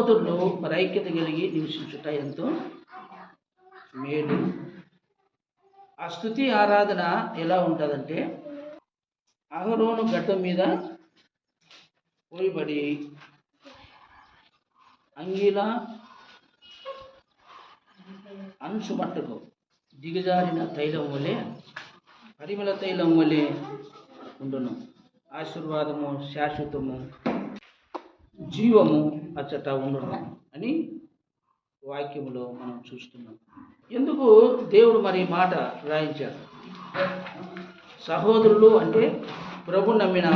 సహోదరులు మరి ఐక్యత కలిగి నివసించుట ఎంతో మేలు. ఆ స్తుతి ఆరాధన ఎలా ఉంటుందంటే అహరోను గడ్డ మీద పోయిబడి అంగీల అంచు మట్టుకు దిగజారిన తైలం వలె పరిమళ తైలం వలె ఉండును. ఆశీర్వాదము శాశ్వతము జీవము అచ్చట ఉండును అని వాక్యములో మనం చూస్తున్నాం. ఎందుకు దేవుడు మరి మాట రాయించాడు? సహోదరులు అంటే ప్రభు నమ్మిన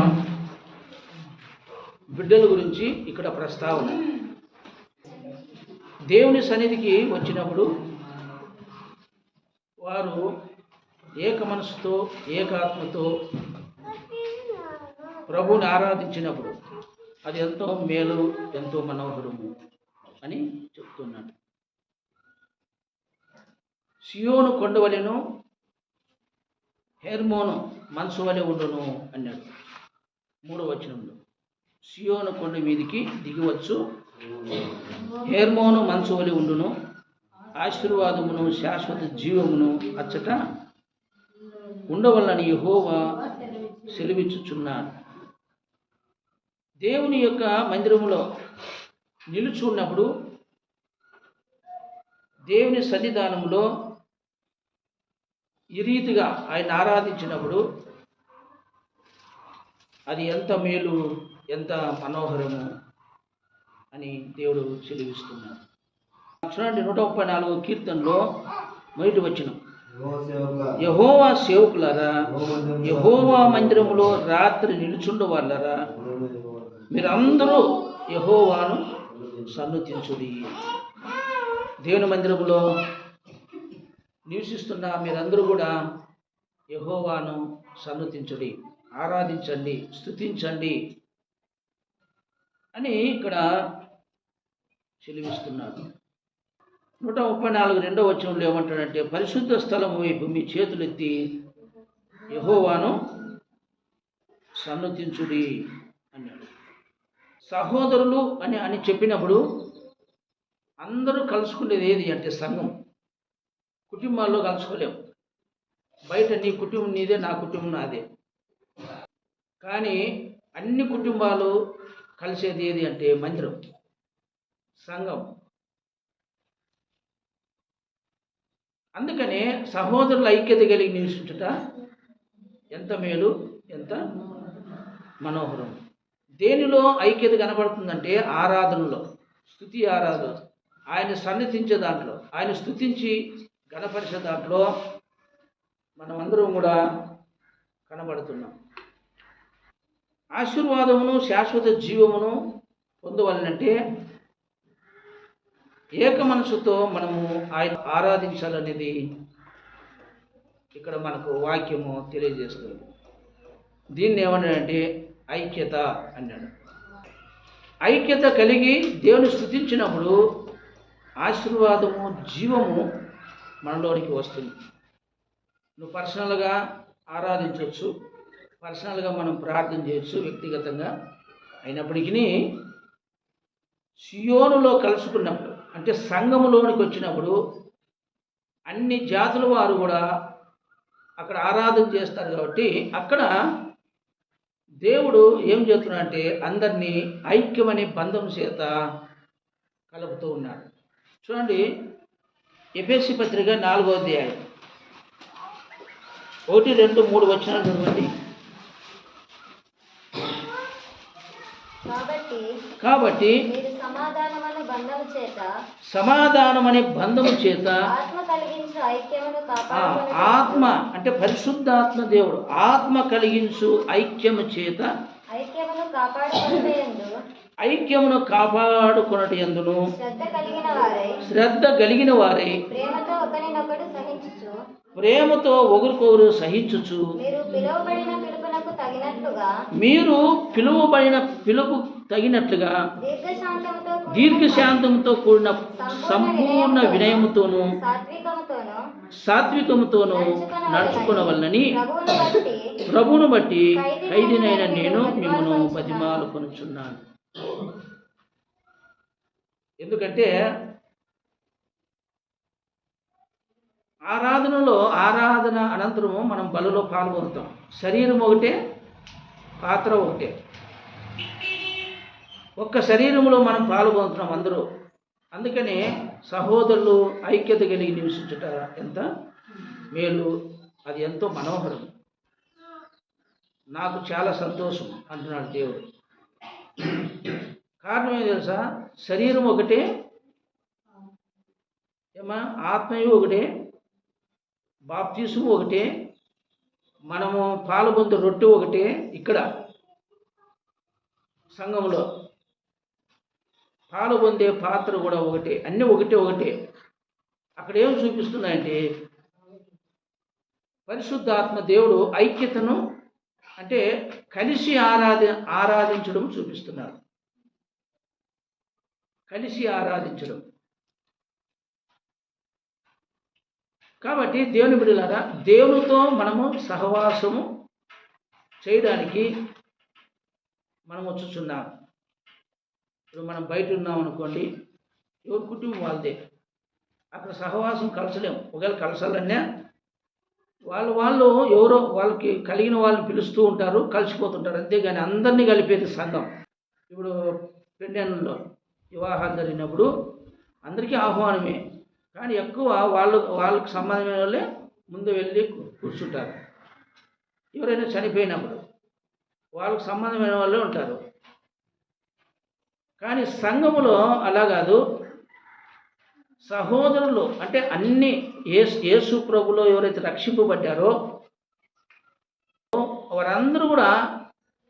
బిడ్డల గురించి ఇక్కడ ప్రస్తావన. దేవుని సన్నిధికి వచ్చినప్పుడు వారు ఏక మనసుతో ఏకాత్మతో ప్రభువుని ఆరాధించినప్పుడు అది ఎంతో మేలు, ఎంతో మనోహరము అని చెప్తున్నాడు. సియోను కొండవలెను హెర్మోను మనసు వలె ఉండును అన్నాడు 3వ వచనంలో. సియోను కొండ మీదికి దిగివచ్చు, హెర్మోను మనసు వలె ఉండును, ఆశీర్వాదమును శాశ్వత జీవమును అచ్చట ఉండవల్లని యెహోవా సెలవిచ్చుచున్నాడు. దేవుని యొక్క మందిరములో నిలుచు ఉన్నప్పుడు, దేవుని సన్నిధానంలో ఈ రీతిగా ఆయన ఆరాధించినప్పుడు అది ఎంత మేలు, ఎంత మనోహరము అని దేవుడు సెలవిస్తున్నాడు. చూడండి 134వ కీర్తనలో మొదటి వచనం, యెహోవా సేవకులారా, యెహోవా మందిరములో రాత్రి నిలుచుండు వాళ్ళరా, మీరందరూ యెహోవాను సన్నుతించుడి. దేవుని మందిరములో నివసిస్తున్న మీరందరూ కూడా యెహోవాను సన్నుతించుడి, ఆరాధించండి, స్తుతించండి అని ఇక్కడ సెలవిస్తున్నాడు. 134 2వ వచనంలో ఏమంటాడంటే, పరిశుద్ధ స్థలము వైపు మీ చేతులెత్తి యెహోవాను సన్నుతించుడి అన్నాడు. సహోదరులు అని చెప్పినప్పుడు అందరూ కలుసుకునేది ఏది అంటే సంఘం. కుటుంబాల్లో కలుసుకోలేము. బయట నీ కుటుంబం నీదే, నా కుటుంబం నాదే. కానీ అన్ని కుటుంబాలు కలిసేది ఏది అంటే మందిరం, సంఘం. అందుకనే సహోదరుల ఐక్యత కలిగి నివసించుట ఎంత మేలు, ఎంత మనోహరం. దేనిలో ఐక్యత కనబడుతుందంటే ఆరాధనలో, స్తుతి ఆరాధన, ఆయన సన్నిధించే దాంట్లో, ఆయన స్తుతించి గణపరిచే దాంట్లో మనం అందరం కూడా కనబడుతున్నాం. ఆశీర్వాదమును శాశ్వత జీవమును పొందవలనంటే ఏక మనసుతో మనము ఆయన ఆరాధించాలనేది ఇక్కడ మనకు వాక్యము తెలియజేస్తుంది. దీన్ని ఏమన్నాడంటే ఐక్యత అన్నాడు. ఐక్యత కలిగి దేవుని స్తుతించినప్పుడు ఆశీర్వాదము జీవము మనలోనికి వస్తుంది. నువ్వు పర్సనల్గా ఆరాధించవచ్చు, పర్సనల్గా మనం ప్రార్థన చేయొచ్చు వ్యక్తిగతంగా. అయినప్పటికీ సియోనులో కలుసుకున్నప్పుడు అంటే సంఘములోనికి వచ్చినప్పుడు అన్ని జాతుల వారు కూడా అక్కడ ఆరాధన చేస్తారు. కాబట్టి అక్కడ దేవుడు ఏం చేస్తున్నాడంటే అందరినీ ఐక్యమనే బంధం చేత కలుపుతూ ఉన్నాడు. చూడండి, ఎఫెసీ పత్రిక 4వ అధ్యాయం 1, 2, 3 వచనాలు చదవండి. కాబట్టి సమాధానమనే బంధము చేత ఆత్మ అంటే పరిశుద్ధాత్మ దేవుడు ఆత్మ కలిగించు ఐక్యము చేత ఐక్యమును కాపాడుకొనుట యందును శ్రద్ధ కలిగిన వారై ప్రేమతో ఒకరికొకరు సహించుచు మీరు పిలువబడిన పిలుపు తగినట్లుగా దీర్ఘశాంతంతో కూడిన సంపూర్ణ వినయముతోనూ సాత్వికముతోనూ నడుచుకునవలనని ప్రభువును బట్టి ఖైదీనైన నేను మిమ్మల్ని బతిమాలుకొనుచున్నాను. ఎందుకంటే ఆరాధన అనంతరము మనం బలిలో పాల్గొంటాం. శరీరం ఒకటే, పాత్ర ఒకటే. ఒక్క శరీరంలో మనం పాల్గొంటున్నాం అందరూ. అందుకని సహోదరులు ఐక్యత కలిగి నివసించుట ఎంత మేలు, అది ఎంతో మనోహరం. నాకు చాలా సంతోషం అంటున్నాడు దేవుడు. కారణం ఏం తెలుసా? శరీరం ఒకటే, ఆత్మయు ఒకటే, బాప్తిస్మం ఒకటే, మనము పాల్గొందు రొట్టె ఒకటే. ఇక్కడ సంఘంలో పాల్గొందే పాత్ర కూడా ఒకటే, అన్నీ ఒకటే. అక్కడ ఏం చూపిస్తున్నాయంటే పరిశుద్ధాత్మ దేవుడు ఐక్యతను, అంటే కలిసి ఆరాధించడం చూపిస్తున్నారు. కలిసి ఆరాధించడం. కాబట్టి దేవుని బిడ్డలారా, దేవునితో మనము సహవాసము చేయడానికి మనం వచ్చుచున్నాం. ఇప్పుడు మనం బయట ఉన్నాం అనుకోండి, ఎవరి కుటుంబం వాళ్ళదే, అక్కడ సహవాసం కలచలేము. ఒకవేళ కలసాలన్నా వాళ్ళు ఎవరో వాళ్ళకి కలిగిన వాళ్ళని పిలుస్తూ ఉంటారు, కలిసిపోతుంటారు. అంతేగాని అందరినీ కలిపేది సంఘం. ఇప్పుడు పెండెన్లో వివాహాలు జరిగినప్పుడు అందరికీ ఆహ్వానమే, కానీ ఎక్కువ వాళ్ళకి సంబంధమైన వాళ్ళే ముందు వెళ్ళి కూర్చుంటారు. ఎవరైనా చనిపోయినప్పుడు వాళ్ళకు సంబంధమైన వాళ్ళే ఉంటారు. కానీ సంఘములో అలా కాదు. సహోదరులు అంటే అన్ని యేసు ప్రభులో ఎవరైతే రక్షింపబడ్డారో వారందరూ కూడా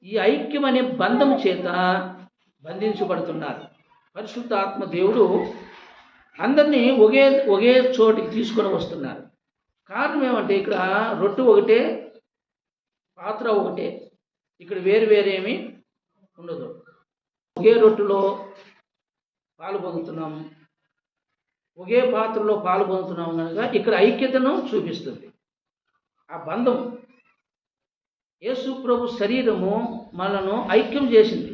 ఈ ఐక్యం అనే బంధం చేత బంధించబడుతున్నారు. పరిశుద్ధ ఆత్మ దేవుడు అందరినీ ఒకే చోటికి తీసుకొని వస్తున్నారు. కారణం ఏమంటే ఇక్కడ రొట్టె ఒకటే, పాత్ర ఒకటే. ఇక్కడ వేరేమీ ఉండదు. ఒకే రొట్టెలో పాలు పొందుతున్నాము, ఒకే పాత్రలో పాలు పొందుతున్నాము కనుక ఇక్కడ ఐక్యతను చూపిస్తుంది. ఆ బంధం యేసు ప్రభు శరీరము మనను ఐక్యం చేసింది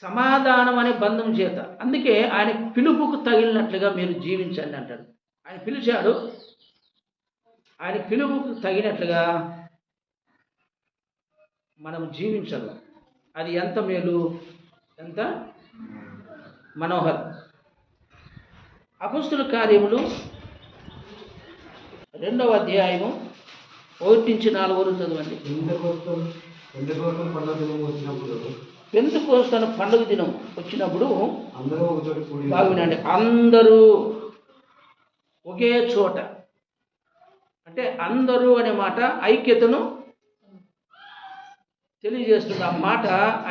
సమాధానం అనే బంధం చేత. అందుకే ఆయన పిలుపుకు తగిలినట్లుగా మీరు జీవించండి అంటాడు. ఆయన పిలిచాడు, ఆయన పిలుపుకు తగినట్లుగా మనం జీవించాలి. అది ఎంత మేలు, ఎంత మనోహరం. అపొస్తలుల కార్యములు 2వ అధ్యాయము 1-4 చదవండి. పెంతెకోస్తు పండుగ దినం వచ్చినప్పుడు బాగునండి, అందరూ ఒకే చోట. అంటే అందరూ అనే మాట ఐక్యతను తెలియజేస్తుంది. ఆ మాట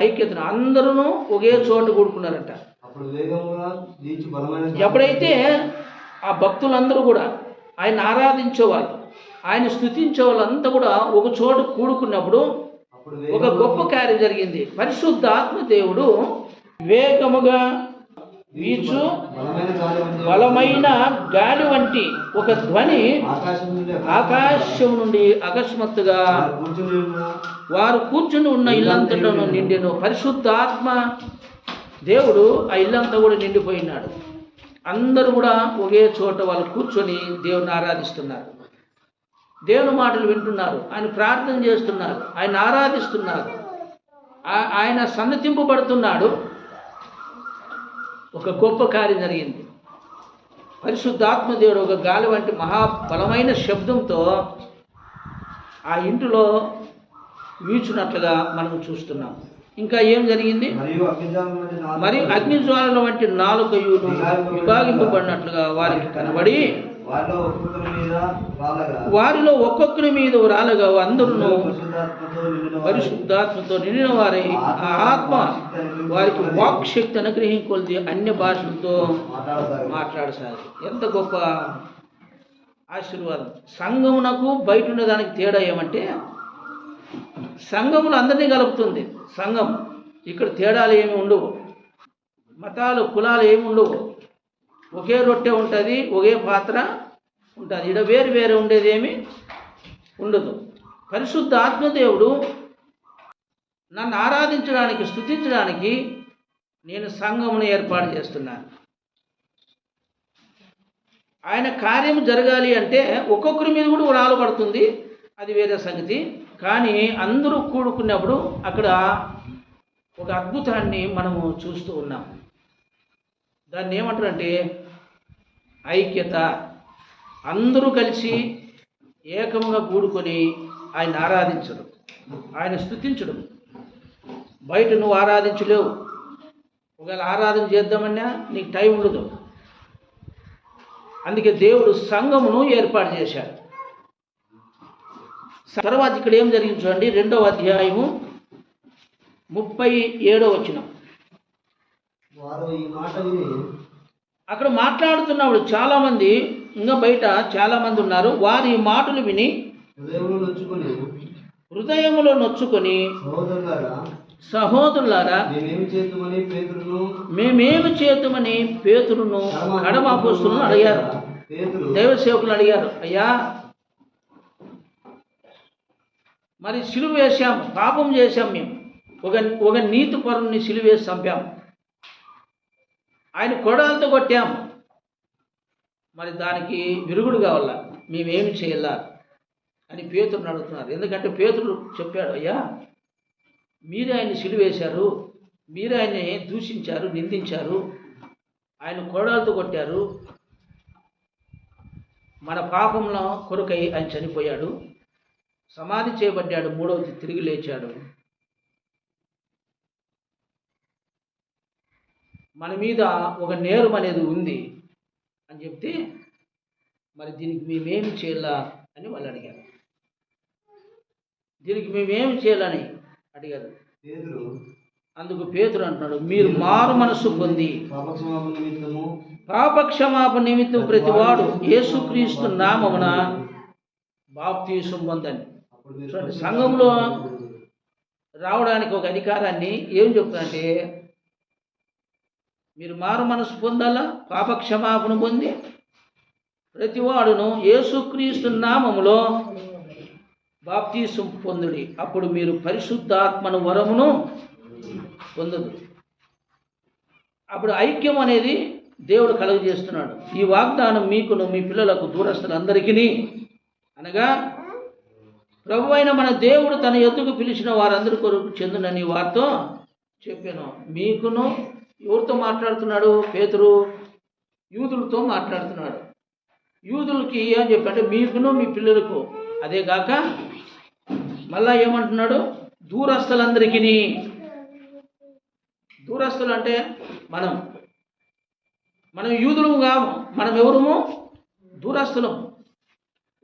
ఐక్యతను, అందరూ ఒకే చోట కూడుకున్నారంట. ఎప్పుడైతే ఆ భక్తులందరూ కూడా ఆయన ఆరాధించేవాళ్ళు, ఆయన స్తుతించే వాళ్ళంతా కూడా ఒక చోట కూడుకున్నప్పుడు ఒక గొప్ప కార్యం జరిగింది. పరిశుద్ధ ఆత్మ దేవుడు వేగముగా వీచు బలమైన గాలి వంటి ఒక ధ్వని ఆకాశం నుండి అకస్మాత్తుగా వారు కూర్చుని ఉన్న ఇల్లంతలోనూ నిండెను. పరిశుద్ధ ఆత్మ దేవుడు ఆ ఇల్లంతా కూడా నిండిపోయినాడు. అందరూ కూడా ఒకే చోట వాళ్ళు కూర్చొని దేవుని ఆరాధిస్తున్నారు, దేవుని మాటలు వింటున్నారు, ఆయన ప్రార్థన చేస్తున్నారు, ఆయన ఆరాధిస్తున్నారు, ఆయన సన్నతింపబడుతున్నాడు. ఒక గొప్ప కార్యం జరిగింది. పరిశుద్ధాత్మ దేవుడు ఒక గాలి వంటి మహాబలమైన శబ్దంతో ఆ ఇంటిలో వీచున్నట్లుగా మనం చూస్తున్నాం. ఇంకా ఏం జరిగింది? మరియు అగ్నిజ్వాలల వంటి 4 కయ్యూలు విభాగింపబడినట్లుగా వారికి కనబడి వారిలో ఒక్కొక్కరి మీద రాలగా అందరూ పరిశుద్ధాత్మతో నిండిన వారై ఆ ఆత్మ వారికి వాక్ శక్తి అనుగ్రహింకొలది అన్య భాషలతో మాట్లాడసాగి. ఎంత గొప్ప ఆశీర్వాదం. సంఘమునకు బయట ఉండేదానికి తేడా ఏమంటే, సంఘములు అందరినీ కలుపుతుంది. సంఘం ఇక్కడ తేడాలు ఏమి ఉండవు, మతాలు కులాలు ఏమి ఉండవు. ఒకే రొట్టె ఉంటుంది, ఒకే పాత్ర ఉంటుంది. ఇక్కడ వేరు ఉండేది ఏమి ఉండదు. పరిశుద్ధ ఆత్మదేవుడు నన్ను ఆరాధించడానికి, స్తుతించడానికి నేను సంఘమును ఏర్పాటు చేస్తున్నాను. ఆయన కార్యం జరగాలి అంటే ఒక్కొక్కరి మీద కూడా రాళ్ళు పడుతుంది, అది వేరే సంగతి. కానీ అందరూ కూడుకున్నప్పుడు అక్కడ ఒక అద్భుతాన్ని మనము చూస్తూ ఉన్నాం. దాన్ని ఏమంటారంటే ఐక్యత. అందరూ కలిసి ఏకంగా కూడుకొని ఆయన ఆరాధించడం, ఆయన స్తుతించడం. బయట నువ్వు ఆరాధించలేవు. ఒకవేళ ఆరాధన చేద్దామన్నా నీకు టైం ఉండదు. అందుకే దేవుడు సంఘమును ఏర్పాటు చేశాడు. తర్వాత ఇక్కడ ఏం జరిగింది చూడండి, 2వ అధ్యాయము 37వ వచనం. అక్కడ మాట్లాడుతున్నప్పుడు చాలామంది, ఇంకా బయట చాలామంది ఉన్నారు. వారి మాటలు విని హృదయములో నొచ్చుకొని, సహోదరులారా మేమేమి చేతుమని పేతురును కడమ అపోస్తలును అడిగారు. దైవ సేవకులు అడిగారు, అయ్యా మరి సిలువ వేశాం, పాపం చేశాం, మేము ఒక నీతి పరుని సిలువ వేసి చంపాం, ఆయన కొడాలతో కొట్టాం, మరి దానికి విరుగుడు కావాలా, మేమేమి చేయాలా అని పేతురుని అడుగుతున్నారు. ఎందుకంటే పేతురు చెప్పాడు, అయ్యా మీరే ఆయన్ని సిలువ వేశారు, మీరే ఆయన్ని దూషించారు, నిందించారు, ఆయన కొడాలతో కొట్టారు, మన పాపంలో కొరకై ఆయన చనిపోయాడు, సమాధి చేయబడ్డాడు, 3వ తిరిగి లేచాడు, మన మీద ఒక నేరం అనేది ఉంది అని చెప్తే మరి దీనికి మేమేమి చేయాలా అని వాళ్ళు అడిగారు. దీనికి మేమేమి చేయాలని అడిగారు. అందుకు పేతురు అంటున్నాడు, మీరు మారు మనస్సు పొంది పాపక్షమాపణ నిమిత్తం ప్రతివాడు యేసుక్రీస్తు నామమున బాప్తీసం పొందండి. చూడండి, సంఘంలో రావడానికి ఒక అధికారాన్ని ఏం చెప్తానంటే, మీరు మారు మనసు పొందాలా, పాపక్షమాపణ పొంది ప్రతివాడును యేసుక్రీస్తు నామములో బాప్తీసం పొందుడి, అప్పుడు మీరు పరిశుద్ధాత్మను వరమును పొందదు. అప్పుడు ఐక్యం అనేది దేవుడు కలుగజేస్తున్నాడు. ఈ వాగ్దానం మీకును మీ పిల్లలకు దూరస్తులందరికీ, అనగా ప్రభు అయిన మన దేవుడు తన యొద్దకు పిలిచిన వారందరి కొరకు చెందునని వారితో చెప్పాను. మీకును, ఎవరితో మాట్లాడుతున్నాడు పేతురు? యూదులతో మాట్లాడుతున్నాడు. యూదులకి ఏం చెప్పంటే మీకును మీ పిల్లలకు, అదే కాక మళ్ళా ఏమంటున్నాడు, దూరస్తులందరికీ. దూరస్తులు అంటే మనం యూదులము కాము, మనం ఎవరము? దూరస్తులము.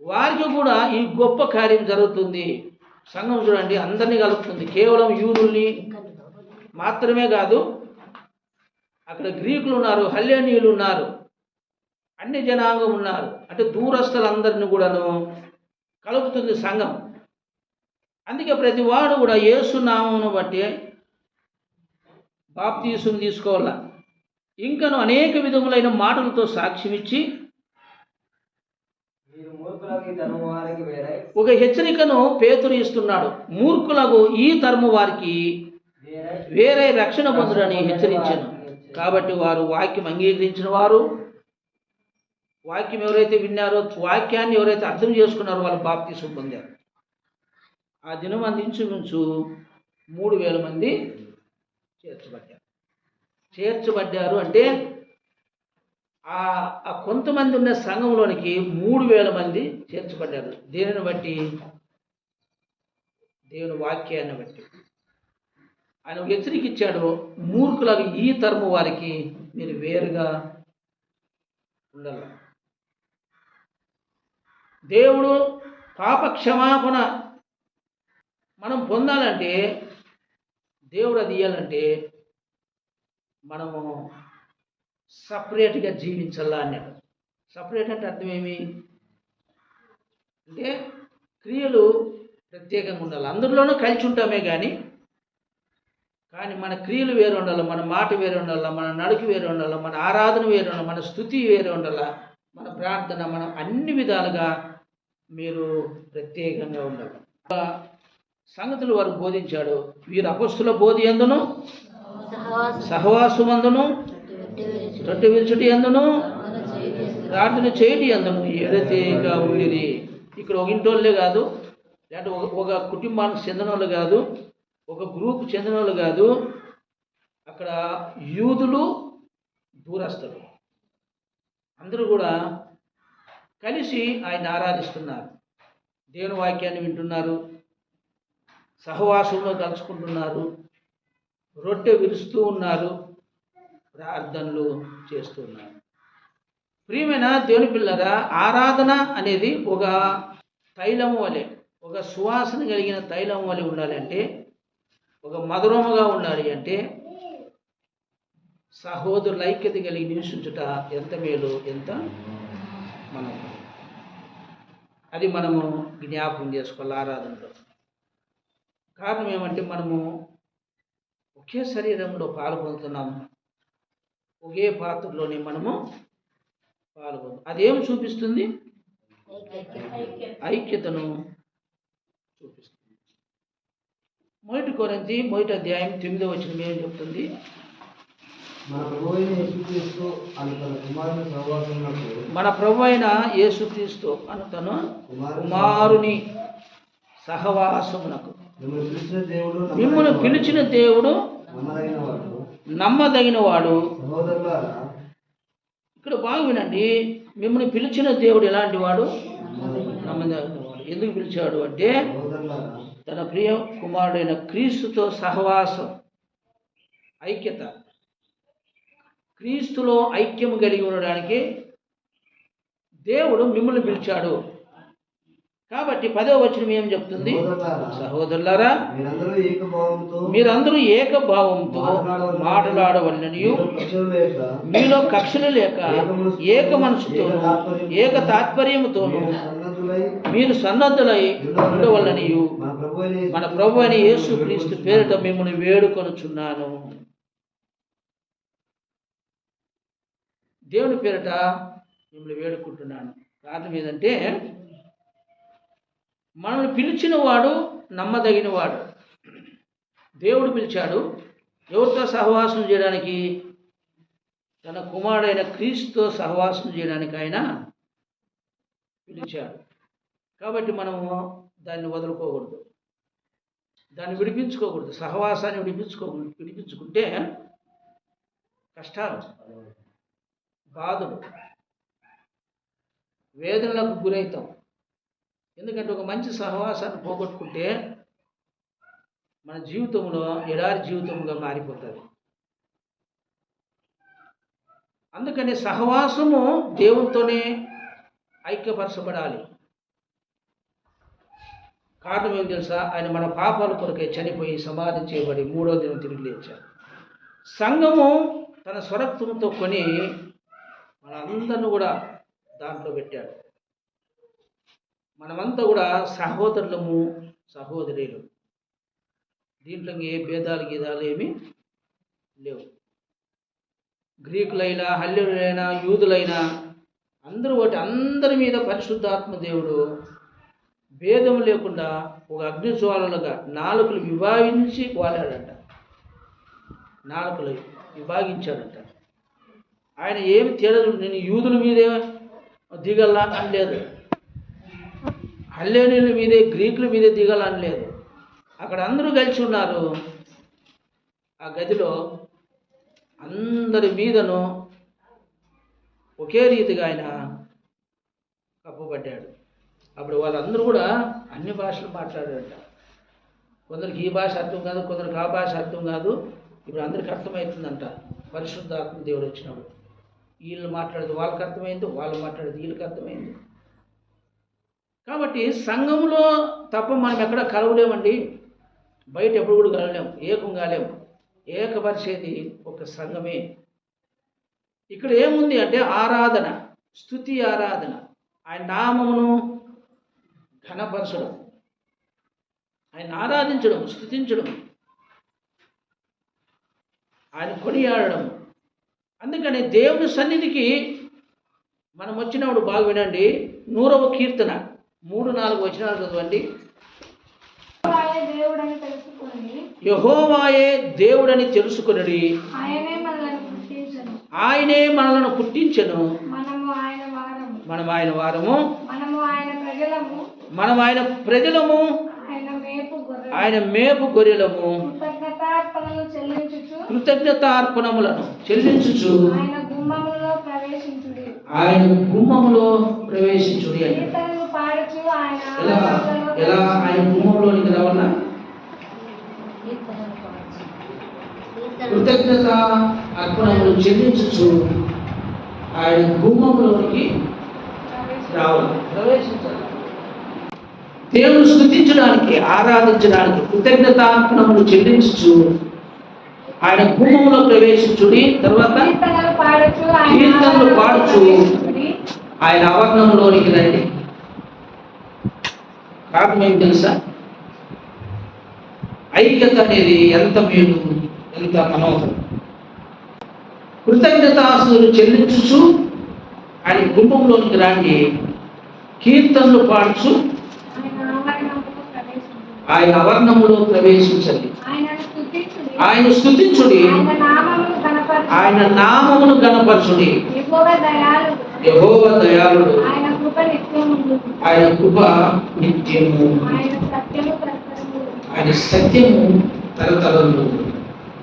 వారికి కూడా ఈ గొప్ప కార్యం జరుగుతుంది. సంఘం చూడండి అందరినీ కలుపుతుంది. కేవలం యూదుల్ని మాత్రమే కాదు, అక్కడ గ్రీకులు ఉన్నారు, హల్లేనీయులు ఉన్నారు, అన్ని జనాంగం ఉన్నారు. అంటే దూరస్తులందరినీ కూడాను కలుపుతుంది సంఘం. అందుకే ప్రతి వాడు కూడా యేసు నామమును బట్టి బాప్తీసం తీసుకోవాలా. ఇంకను అనేక విధములైన మాటలతో సాక్ష్యం ఇచ్చి ఒక హెచ్చరికను పేతురు ఇస్తున్నాడు. మూర్ఖులకు ఈ తరము వారికి వేరే రక్షణ పొందుడని హెచ్చరించాను. కాబట్టి వారు వాక్యం అంగీకరించిన వారు, వాక్యం ఎవరైతే విన్నారో, వాక్యాన్ని ఎవరైతే అర్థం చేసుకున్నారో వాళ్ళు బాప్తీసం పొందారు. ఆ దినం ఇంచుమించు 3000 మంది చేర్చబడ్డారు. అంటే ఆ కొంతమంది ఉన్న సంఘంలోనికి 3000 మంది చేర్చబడ్డారు. దేనిని బట్టి? దేవుని వాక్యాన్ని బట్టి. ఆయన హెచ్చరిక ఇచ్చాడు, మూర్ఖులకు ఈ తరము వారికి మీరు వేరుగా ఉండాలి. దేవుడు పాప క్షమాపణ మనం పొందాలంటే, దేవుడు అది ఇవ్వాలంటే మనము సపరేట్గా జీవించాలా అన్నాడు. సపరేట్ అంటే అర్థం ఏమి అంటే క్రియలు ప్రత్యేకంగా ఉండాలి. అందరిలోనూ కలిసి ఉంటామే కానీ మన క్రియలు వేరు ఉండాలి, మన మాట వేరు ఉండాలి, మన నడుకు వేరు ఉండాలి, మన ఆరాధన వేరు ఉండాలి, మన స్తుతి వేరు ఉండాలి, మన ప్రార్థన, మనం అన్ని విధాలుగా మీరు ప్రత్యేకంగా ఉండాలి. సంగతులు వారు బోధించాడు. వీరు అపొస్తలుల బోధ యందును సహవాసమందును రొట్టె విరుచుటి అందును ప్రార్థన చేయటి అందును ఎడతేగా ఉండేది. ఇక్కడ ఒక ఇంటోళ్ళే కాదు, లేదంటే ఒక కుటుంబానికి చెందిన వాళ్ళు కాదు, ఒక గ్రూప్ చెందిన వాళ్ళు కాదు, అక్కడ యూదులు దూరస్తులు అందరూ కూడా కలిసి ఆయన ఆరాధిస్తున్నారు. దేవుని వాక్యాన్ని వింటున్నారు, సహవాసంలో కలుసుకుంటున్నారు, రొట్టె విరుస్తూ ఉన్నారు, ప్రార్థనలు చేస్తున్నారు. ప్రియమైన దేవుని పిల్లరా, ఆరాధన అనేది ఒక తైలము వలె, ఒక సువాసన కలిగిన తైలం వలె ఉండాలి అంటే, ఒక మధురముగా ఉండాలి అంటే సహోదరుల ఐక్యత కలిగి నివసించుట ఎంత మేలు, ఎంత మనం అది మనము జ్ఞాపకం చేసుకోవాలి ఆరాధనలో. కారణం ఏమంటే మనము ఒకే శరీరంలో పాల్గొంటున్నాము, ఒకే పాత్రలోనే మనము పాల్గొంటాం. అదేం చూపిస్తుంది? ఐక్యతను చూపిస్తుంది. 1 కొరింథీ 1వ అధ్యాయం 9వ వచనం ఏం చెప్తుంది? మన ప్రభు అయిన యేసుక్రీస్తు అను తన కుమారుని సహవాసమునకు మిమ్మల్ని పిలిచిన దేవుడు నమ్మదగిన వాడు. ఇక్కడ బాగా వినండి, మిమ్మల్ని పిలిచిన దేవుడు ఎలాంటి వాడు? నమ్మదగిన వాడు. ఎందుకు పిలిచాడు అంటే తన ప్రియ కుమారుడైన క్రీస్తుతో సహవాసం, ఐక్యత, క్రీస్తులో ఐక్యము కలిగి ఉండడానికి దేవుడు మిమ్మల్ని పిలిచాడు. కాబట్టి 10వ వచనం ఏం చెప్తుంది? సహోదరులారా, మీరందరూ ఏకభావంతో మాట్లాడవలననియు, మీలో కక్షలు లేక ఏక మనసుతోనూ ఏక తాత్పర్యముతోనూ మీరు సన్నద్ధులై ఉండవలననియు మన ప్రభు అయిన యేసు క్రీస్తు పేరిట మిమ్మల్ని వేడుకొనుచున్నాను. దేవుని పేరిట మిమ్మల్ని వేడుకుంటున్నాను. కారణం ఏదంటే మనల్ని పిలిచిన వాడు నమ్మదగిన వాడు. దేవుడు పిలిచాడు. ఎవరితో సహవాసం చేయడానికి? తన కుమారుడైన క్రీస్తుతో సహవాసం చేయడానికి ఆయన పిలిచాడు. కాబట్టి మనము దాన్ని వదులుకోకూడదు, దాన్ని విడిపించుకోకూడదు. సహవాసాన్ని విడిపించుకుంటే కష్టాలు, బాధలు, వేదనలకు గురవుతాం. ఎందుకంటే ఒక మంచి సహవాసాన్ని పోగొట్టుకుంటే మన జీవితంలో ఎడారి జీవితంగా మారిపోతుంది. అందుకని సహవాసము దేవునితోనే ఐక్యపరచబడాలి. కారణం ఏం తెలుసా? ఆయన మన పాపాల కొరకే చనిపోయి సమాధి చేయబడి 3వ దినం తిరిగి లేచాడు. సంఘము తన స్వరక్తంతో కొని మనందరిని కూడా దాంట్లో పెట్టాడు. మనమంతా కూడా సహోదరులము, సహోదరులు. దీంట్లో ఏ భేదాలు గీదాలు ఏమీ లేవు. గ్రీకులైనా, హల్లేయులైనా, యూదులైనా అందరూ ఒకటి. అందరి మీద పరిశుద్ధాత్మ దేవుడు భేదం లేకుండా ఒక అగ్నిజ్వాలలుగా నాలుకలు విభాగించి వాడాడంట. నాలుకలు విభాగించాడంట. ఆయన ఏమి తేడా, నేను యూదుల మీదే దిగల్లా అనలేదు, హల్లేయుల మీదే, గ్రీకుల మీదే దిగాల అనలేదు. అక్కడ అందరూ కలిసి ఉన్నారు. ఆ గదిలో అందరి మీదను ఒకే రీతిగా ఆయన కప్పబడ్డాడు. అప్పుడు వాళ్ళందరూ కూడా అన్ని భాషలు మాట్లాడారంట. కొందరికి ఈ భాష అర్థం కాదు, కొందరికి ఆ భాష అర్థం కాదు. ఇప్పుడు అందరికి అర్థమవుతుందంట పరిశుద్ధాత్మ దేవుడు వచ్చినప్పుడు. వీళ్ళు మాట్లాడేది వాళ్ళకి అర్థమైంది, వాళ్ళు మాట్లాడేది వీళ్ళకి అర్థమైంది. కాబట్టి సంఘంలో తప్ప మనం ఎక్కడ కలవలేమండి. బయట ఎప్పుడు కూడా కలవలేము, ఏకం కాలేము. ఏకపరిచేది ఒక సంఘమే. ఇక్కడ ఏముంది అంటే ఆరాధన, స్తుతి ఆరాధన, ఆయన నామమును ఘనపరచడం, ఆయన ఆరాధించడం, స్తుతించడం, ఆయన కొనియాడడం. అందుకని దేవుని సన్నిధికి మనం వచ్చినప్పుడు బాగా వినండి. 100వ కీర్తన 3-4 వచనాలు చదవండి. దేవుడని తెలుసుకొని యెహోవాయే దేవుడని తెలుసుకొనుడి. ఆయనే మనలను పుట్టించెను. ఆయనే మనలను పుట్టించెను. మనము ఆయన వారము. మనం ఆయన వారము. మనము ఆయన ప్రజలము. మనం ఆయన ప్రజలము. ఆయన మేపు గొర్రెలము. కృతజ్ఞతార్పణలు చెల్లించుచు కృతజ్ఞతార్పణములను చెల్లించుచు ఆయన గుమ్మములో ప్రవేశించుడి. ఆయన గుమ్మములో ప్రవేశించుడి అని. కీర్తనలు పాడుచు ఆయన ఎలా ఆయన గుమ్మంలోనికి రావాలా? కృతజ్ఞత అర్పణములు చెల్లించుచు ఆయన గుమ్మంలోనికి రావాలి, ప్రవేశించాలి. దేవుని స్తుతించడానికి, ఆరాధించడానికి కృతజ్ఞతార్పణములు చెల్లించుచు ఆయన గుమ్మంలో ప్రవేశించుడి. తర్వాత కీర్తనలు పాడుచు ఆయన ఆవరణంలోనికి రండి. కారణం ఏం తెలుసా? ఐక్యత అనేది ఎంత మేలు, ఎంత మనోహరం. కృతజ్ఞతాస్తులు చెల్లించుచు ఆయన గుమ్మంలోనికి రండి. కీర్తనలు పాడుచు ఆయన ఆవరణములో ప్రవేశించండి. ఆయన స్తుతించుడి. ఆయన నామమును గణపరచుడి. యెహోవా దయాళుడు. ఆయన కృప నిత్యము. ఆయన సత్యము తరతరములు.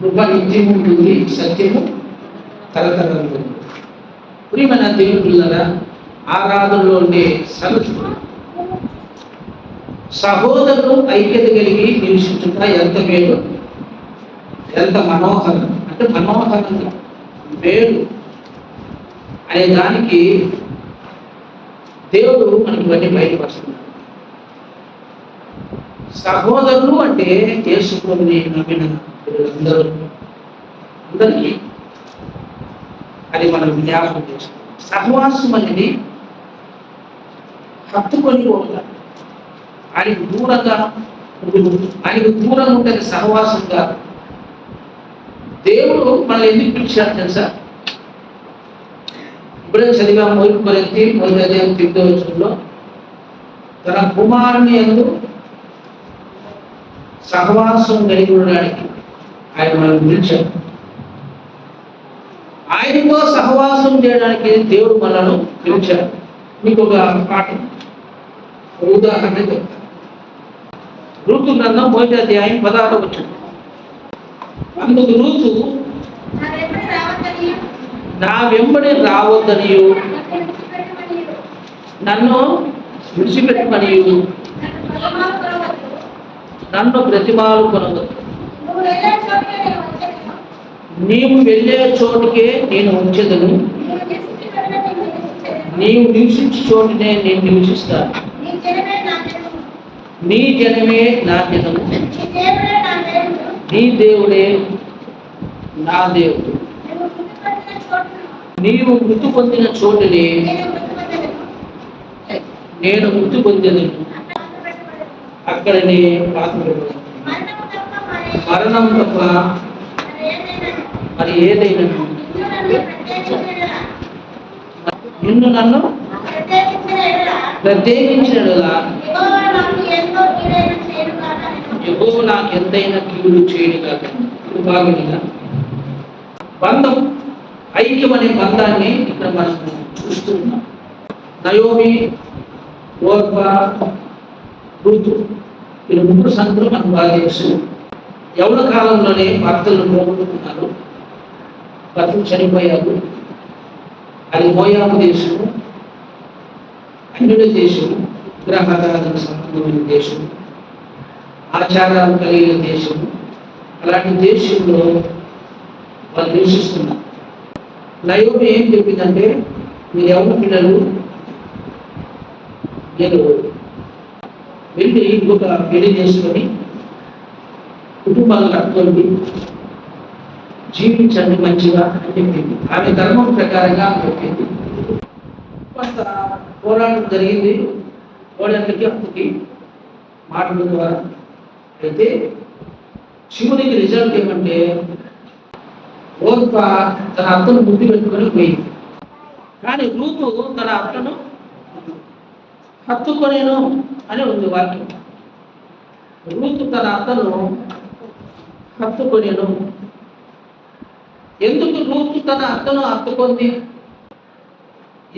కృప నిత్యము ఉంటుంది, సత్యము తరతరములు. ప్రియమైన దేవుని పిల్లలారా, ఆరాధనలో ఉండే సహోదరులు ఐక్యత కలిగి నివసించుట ఎంత మేలు, ఎంత మనోహరం. అంటే మనోహరంగా మేలు అనే దానికి దేవుడు మనకి ఇవన్నీ బయటపరుస్తున్నాడు. సహోదరులు అంటే యేసు ప్రభువుని నమ్మిన అందరికీ అది మనం జ్ఞాపకం చేస్తాం. సహవాసం అనేది హత్తుకొని పోతారు. ఆయనకు దూరంగా ఉంటుంది సహవాసంగా. దేవుడు మనల్ని ఎందుకు పిలిచాడు తెలుసా? ఇప్పుడే చదివా 1 కొరింథీ 1:8 తన కుమారుని యందు సహవాసం కలిగి ఉండడానికి ఆయన మనల్ని పిలిచాడు. ఆయనతో సహవాసం చేయడానికి దేవుడు మనల్ని పిలిచాడు. మీకు ఒక పాఠం, ఉదాహరణ చెప్తాను. రూతు గ్రంథం 1:16. అందుకు రూతు నా వెంబడి రావద్దనియు నన్ను విడిచిపెట్టమనియు నన్ను ప్రతిమాలు కొనవద్దు. నీవు వెళ్ళే చోటుకే నేను ఉంచెదను, నీవు నివసించే చోటునే నేను నివసిస్తాను. నీ జనమే నా జనము, నీ దేవుడే నా దేవుడు. నీవు మృతి పొందిన చోటునే నేను మృతి పొందను, అక్కడనే పాత్రపడతాను. మరణం తప్ప మరి ఏదైనా నిన్ను నన్ను ప్రత్యేకించినలా యెహోవా నాకు ఎంతైనా కీడు చేయడు కాక. భాగంగా బంధం, ఐక్యం అనే బంధాన్ని ఇక్కడ మనం చూస్తున్నాం. నయోమి, ఓర్పా, రూతు వీళ్ళు 3 సంతులు మనకు బాగా తెలుసు. యవ్వన కాలంలోనే భర్తలను పోగొట్టుకున్నారు, భర్తలు చనిపోయారు. అది మోయాబు దేశము, అన్యుల దేశము, విగ్రహారాధన సంబంధమైన దేశము, ఆచారాలు కలిగిన దేశము. అలాంటి దేశంలో వాళ్ళు నివసిస్తున్నారు. నయోమి ఏం చెప్పిందంటే, మీరు యవ్వన పిల్లలు మీరు వెళ్ళి ఇంకొక పెళ్లి చేసుకొని కుటుంబాలు కట్టుకోండి, జీవించండి మంచిగా అని చెప్పింది. ఆమె ధర్మం ప్రకారంగా చెప్పింది. కొంత పోరాటం జరిగింది కోడళ్ళకి అప్పుకి మాటల ద్వారా. అయితే శివునికి రిజల్ట్ ఏమంటే, ఓర్ప తన అత్తను ముద్దు పెట్టుకొని పోయింది. కానీ రూతు తన అత్తను హత్తుకొనేను అని ఉంది వాక్యం. రూతు తన అత్తను హత్తుకొనెను. ఎందుకు రూతు తన అత్తను హత్తుకుంది?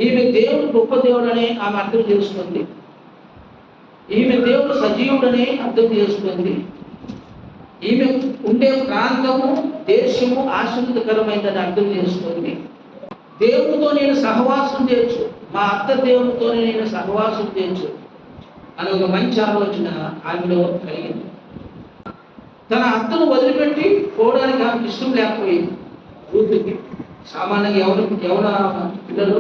ఈమె దేవుడు గొప్ప దేవుడని ఆమె అర్థం చేసుకుంది. ఈమె దేవుడు సజీవుడని అర్థం చేసుకుంది. ఈమె ఉండే ప్రాంతము దేశము ఆశీర్వదకరమైందని అర్థం చేసుకుంది. దేవుడితో నేను సహవాసం చేయొచ్చు, మా అత్త దేవుడితో నేను సహవాసం చేయొచ్చు అని ఒక మంచి ఆలోచన ఆమెలో కలిగింది. తన అత్తను వదిలిపెట్టి పోవడానికి ఆమెకు ఇష్టం లేకపోయింది. రూతుకి సామాన్యంగా ఎవరు పిల్లలు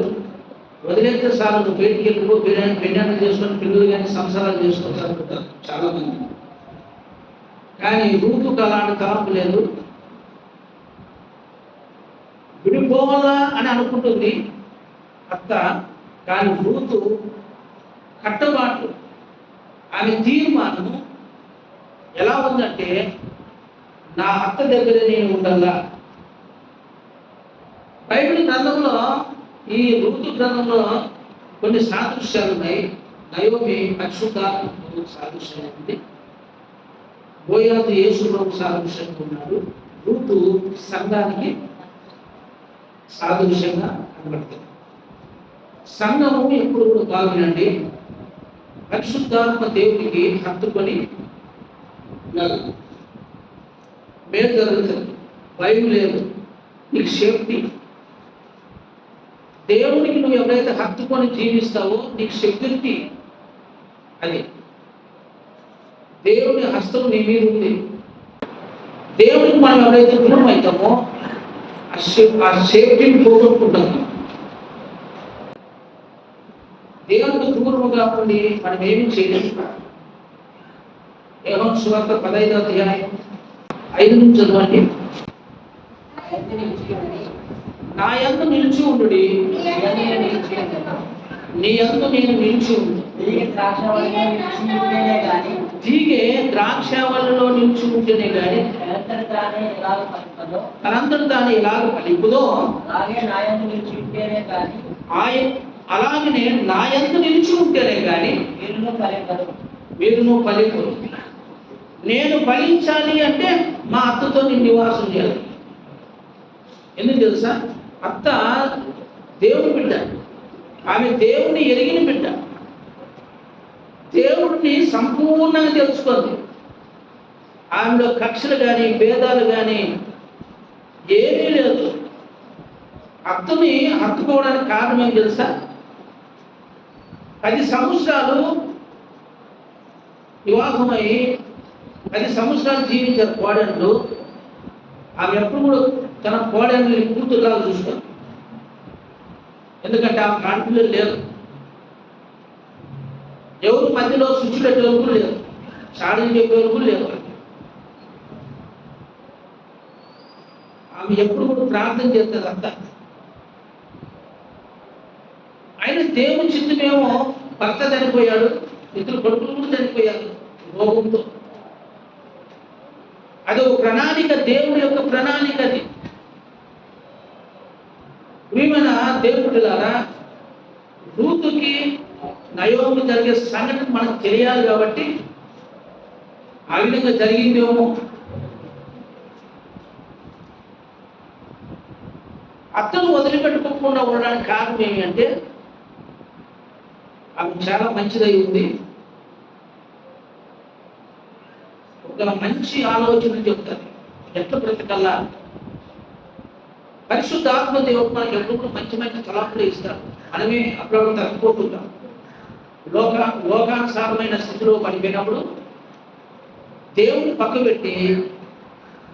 వదిలేస్తే సార్ నువ్వు బయటికి వెళ్ళిపో, పెళ్ళాన్ని చేసుకొని పిల్లలు కానీ సంసారాలు చేసుకుంటారు చాలా మంది. కానీ రూతుకు అలాంటి తలంపు లేదు. విడిపోవాలా అని అనుకుంటుంది అత్త, కానీ రూతు కట్టుబాటు, ఆమె తీర్మానం ఎలా ఉందంటే నా అత్త దగ్గర నేను ఉండాలా. బైబిల్ గ్రంథంలో ఈ రూతు గ్రంథంలో కొన్ని సాదృశ్యాలు ఉన్నాయి. నయోమి పరిశుద్ధాత్మకు సాదృశ్యం ఉంది, బోయాజు యేసుకు సాదృశ్యంగా ఉన్నాడు, రూతు సంఘానికి సాదృశ్యంగా కనబడుతుంది. సంఘము ఎప్పుడు కూడా బాగునండి, పరిశుద్ధాత్మ దేవుడికి హత్తుకొని మేలు జరుగుతుంది, భయం లేదు, నీకు సేఫ్టీ. దేవుడికి నువ్వు ఎవరైతే హత్తుకొని జీవిస్తావో నీకు సెక్యూరిటీ. అది దేవుని హస్తం నీ మీద ఉంది. దేవుడికి మనం ఎవరైతే దూరం అవుతామో ఆ సేఫ్టీని పోగొట్టుకుంటాము. దేవుడికి దూరంగా ఉండి మనం ఏమి చేయలేము. యోహాను సువార్త 15వ అధ్యాయం 5 నుంచి చదవండి. నా యందు నిలిచి ఉండుడి, నీ యందు నేను నిలిచి ఉండు. తీగే ద్రాక్షావళిలో నిలిచి ఉంటేనే గాని తనంతట తాను ఎలాగ పలిపుదో అలాగనే నా యందు నిలిచి ఉంటేనే గాని మీరు పలికరు. నేను ఫలించాలి అంటే మా అత్తతో నేను నివాసం చేయాలి. ఎందుకు తెలుసా? అత్త దేవుని బిడ్డ, ఆమె దేవుని ఎరిగిన బిడ్డ, దేవుడిని సంపూర్ణంగా తెలుసుకుంది. ఆమెలో కక్షలు కానీ భేదాలు కానీ ఏమీ లేదు. అత్తని హత్తుకోవడానికి కారణం ఏం తెలుసా? 10 సంవత్సరాలు వివాహమై 10 సంవత్సరాలు జీవించారు కోడళ్ళు. ఆమె ఎప్పుడు కూడా తన కోడళ్ళని కూతురులాగా చూస్తారు. ఎందుకంటే ఆమె ఆడపిల్లలు లేరు, ఎవరు మధ్యలో స్విచ్ పెట్టేవారు కూడా లేరు, చాడీలు చెప్పేవారు కూడా లేరు. ఆమె ఎప్పుడు కూడా ప్రార్థన చేస్తుంది అంతా. ఆయన దేవుని చిత్తమేమో భర్త చనిపోయాడు, ఇద్దరు కొడుకులు కూడా చనిపోయారు రోగంతో. అది ఒక ప్రణాళిక, దేవుని యొక్క ప్రణాళిక. అది ప్రియమైన దేవుడిలారా, రూతుకి నయోమి జరిగే సంఘటన మనకు తెలియాలి కాబట్టి ఆ విధంగా జరిగిందేమో. అత్తను వదిలిపెట్టుకోకుండా ఉండడానికి కారణం ఏమి అంటే ఆమె చాలా మంచిదై ఉంది. ఒక మంచి ఆలోచన చెప్తారు ఎట్లా బ్రతకల్లా. పరిశుద్ధాత్మ దేవుడు మనకి ఎప్పుడు మంచి మంచి తలాపులు ఇస్తారు. మనమే అప్పుడు తగ్గిపోతుంటాం. లోకానుసారమైన స్థితిలో పడిపోయినప్పుడు దేవుని పక్క పెట్టి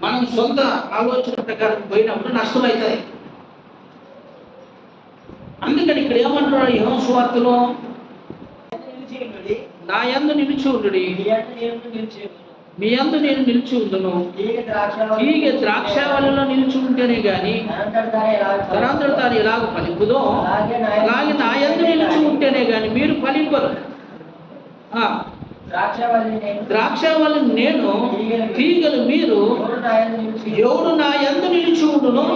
మనం సొంత ఆలోచన ప్రకారం పోయినప్పుడు నష్టమవుతాయి. అందుకని ఇక్కడ ఏమంటున్నాడు యోహాను సువార్తలో, నా యందు నిలిచి ఉండుడి, మీ యందు నేను నిలిచి ఉండును. తీగ ద్రాక్షావళిలో నిలిచి ఉంటేనే గాని తనంతట తాను ఎలాగ పలిపుదో అలాగే నా యందు నిలిచి ఉంటేనే గాని మీరు పలిపరు. ద్రాక్షావళి నేను, తీగలు మీరు. ఎవడు నా యందు నిలిచి ఉండును,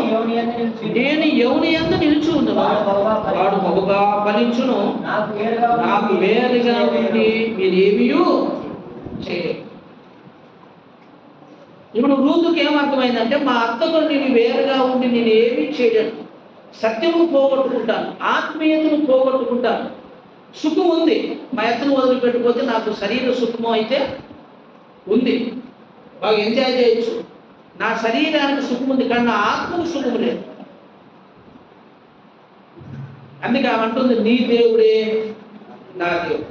నేను ఎవని యందు నిలిచి ఉండును వాడు బహుగా ఫలించును. నాకు వేరుగా ఉండి మీరేమీ చేయలేదు. ఇప్పుడు రూతుకి ఏమర్థమైందంటే మా అత్తతో నేను వేరుగా ఉండి నేను ఏమీ చేయలేను, సత్యము పోగొట్టుకుంటాను, ఆత్మీయతను పోగొట్టుకుంటాను. సుఖం ఉంది, మా అత్తను వదిలిపెట్టిపోతే నాకు శరీర సుఖము అయితే ఉంది, బాగా ఎంజాయ్ చేయొచ్చు, నా శరీరానికి సుఖం ఉంది కానీ నా ఆత్మకు సుఖం లేదు. అందుకే ఆమె అంటుంది నీ దేవుడే నా దేవుడు,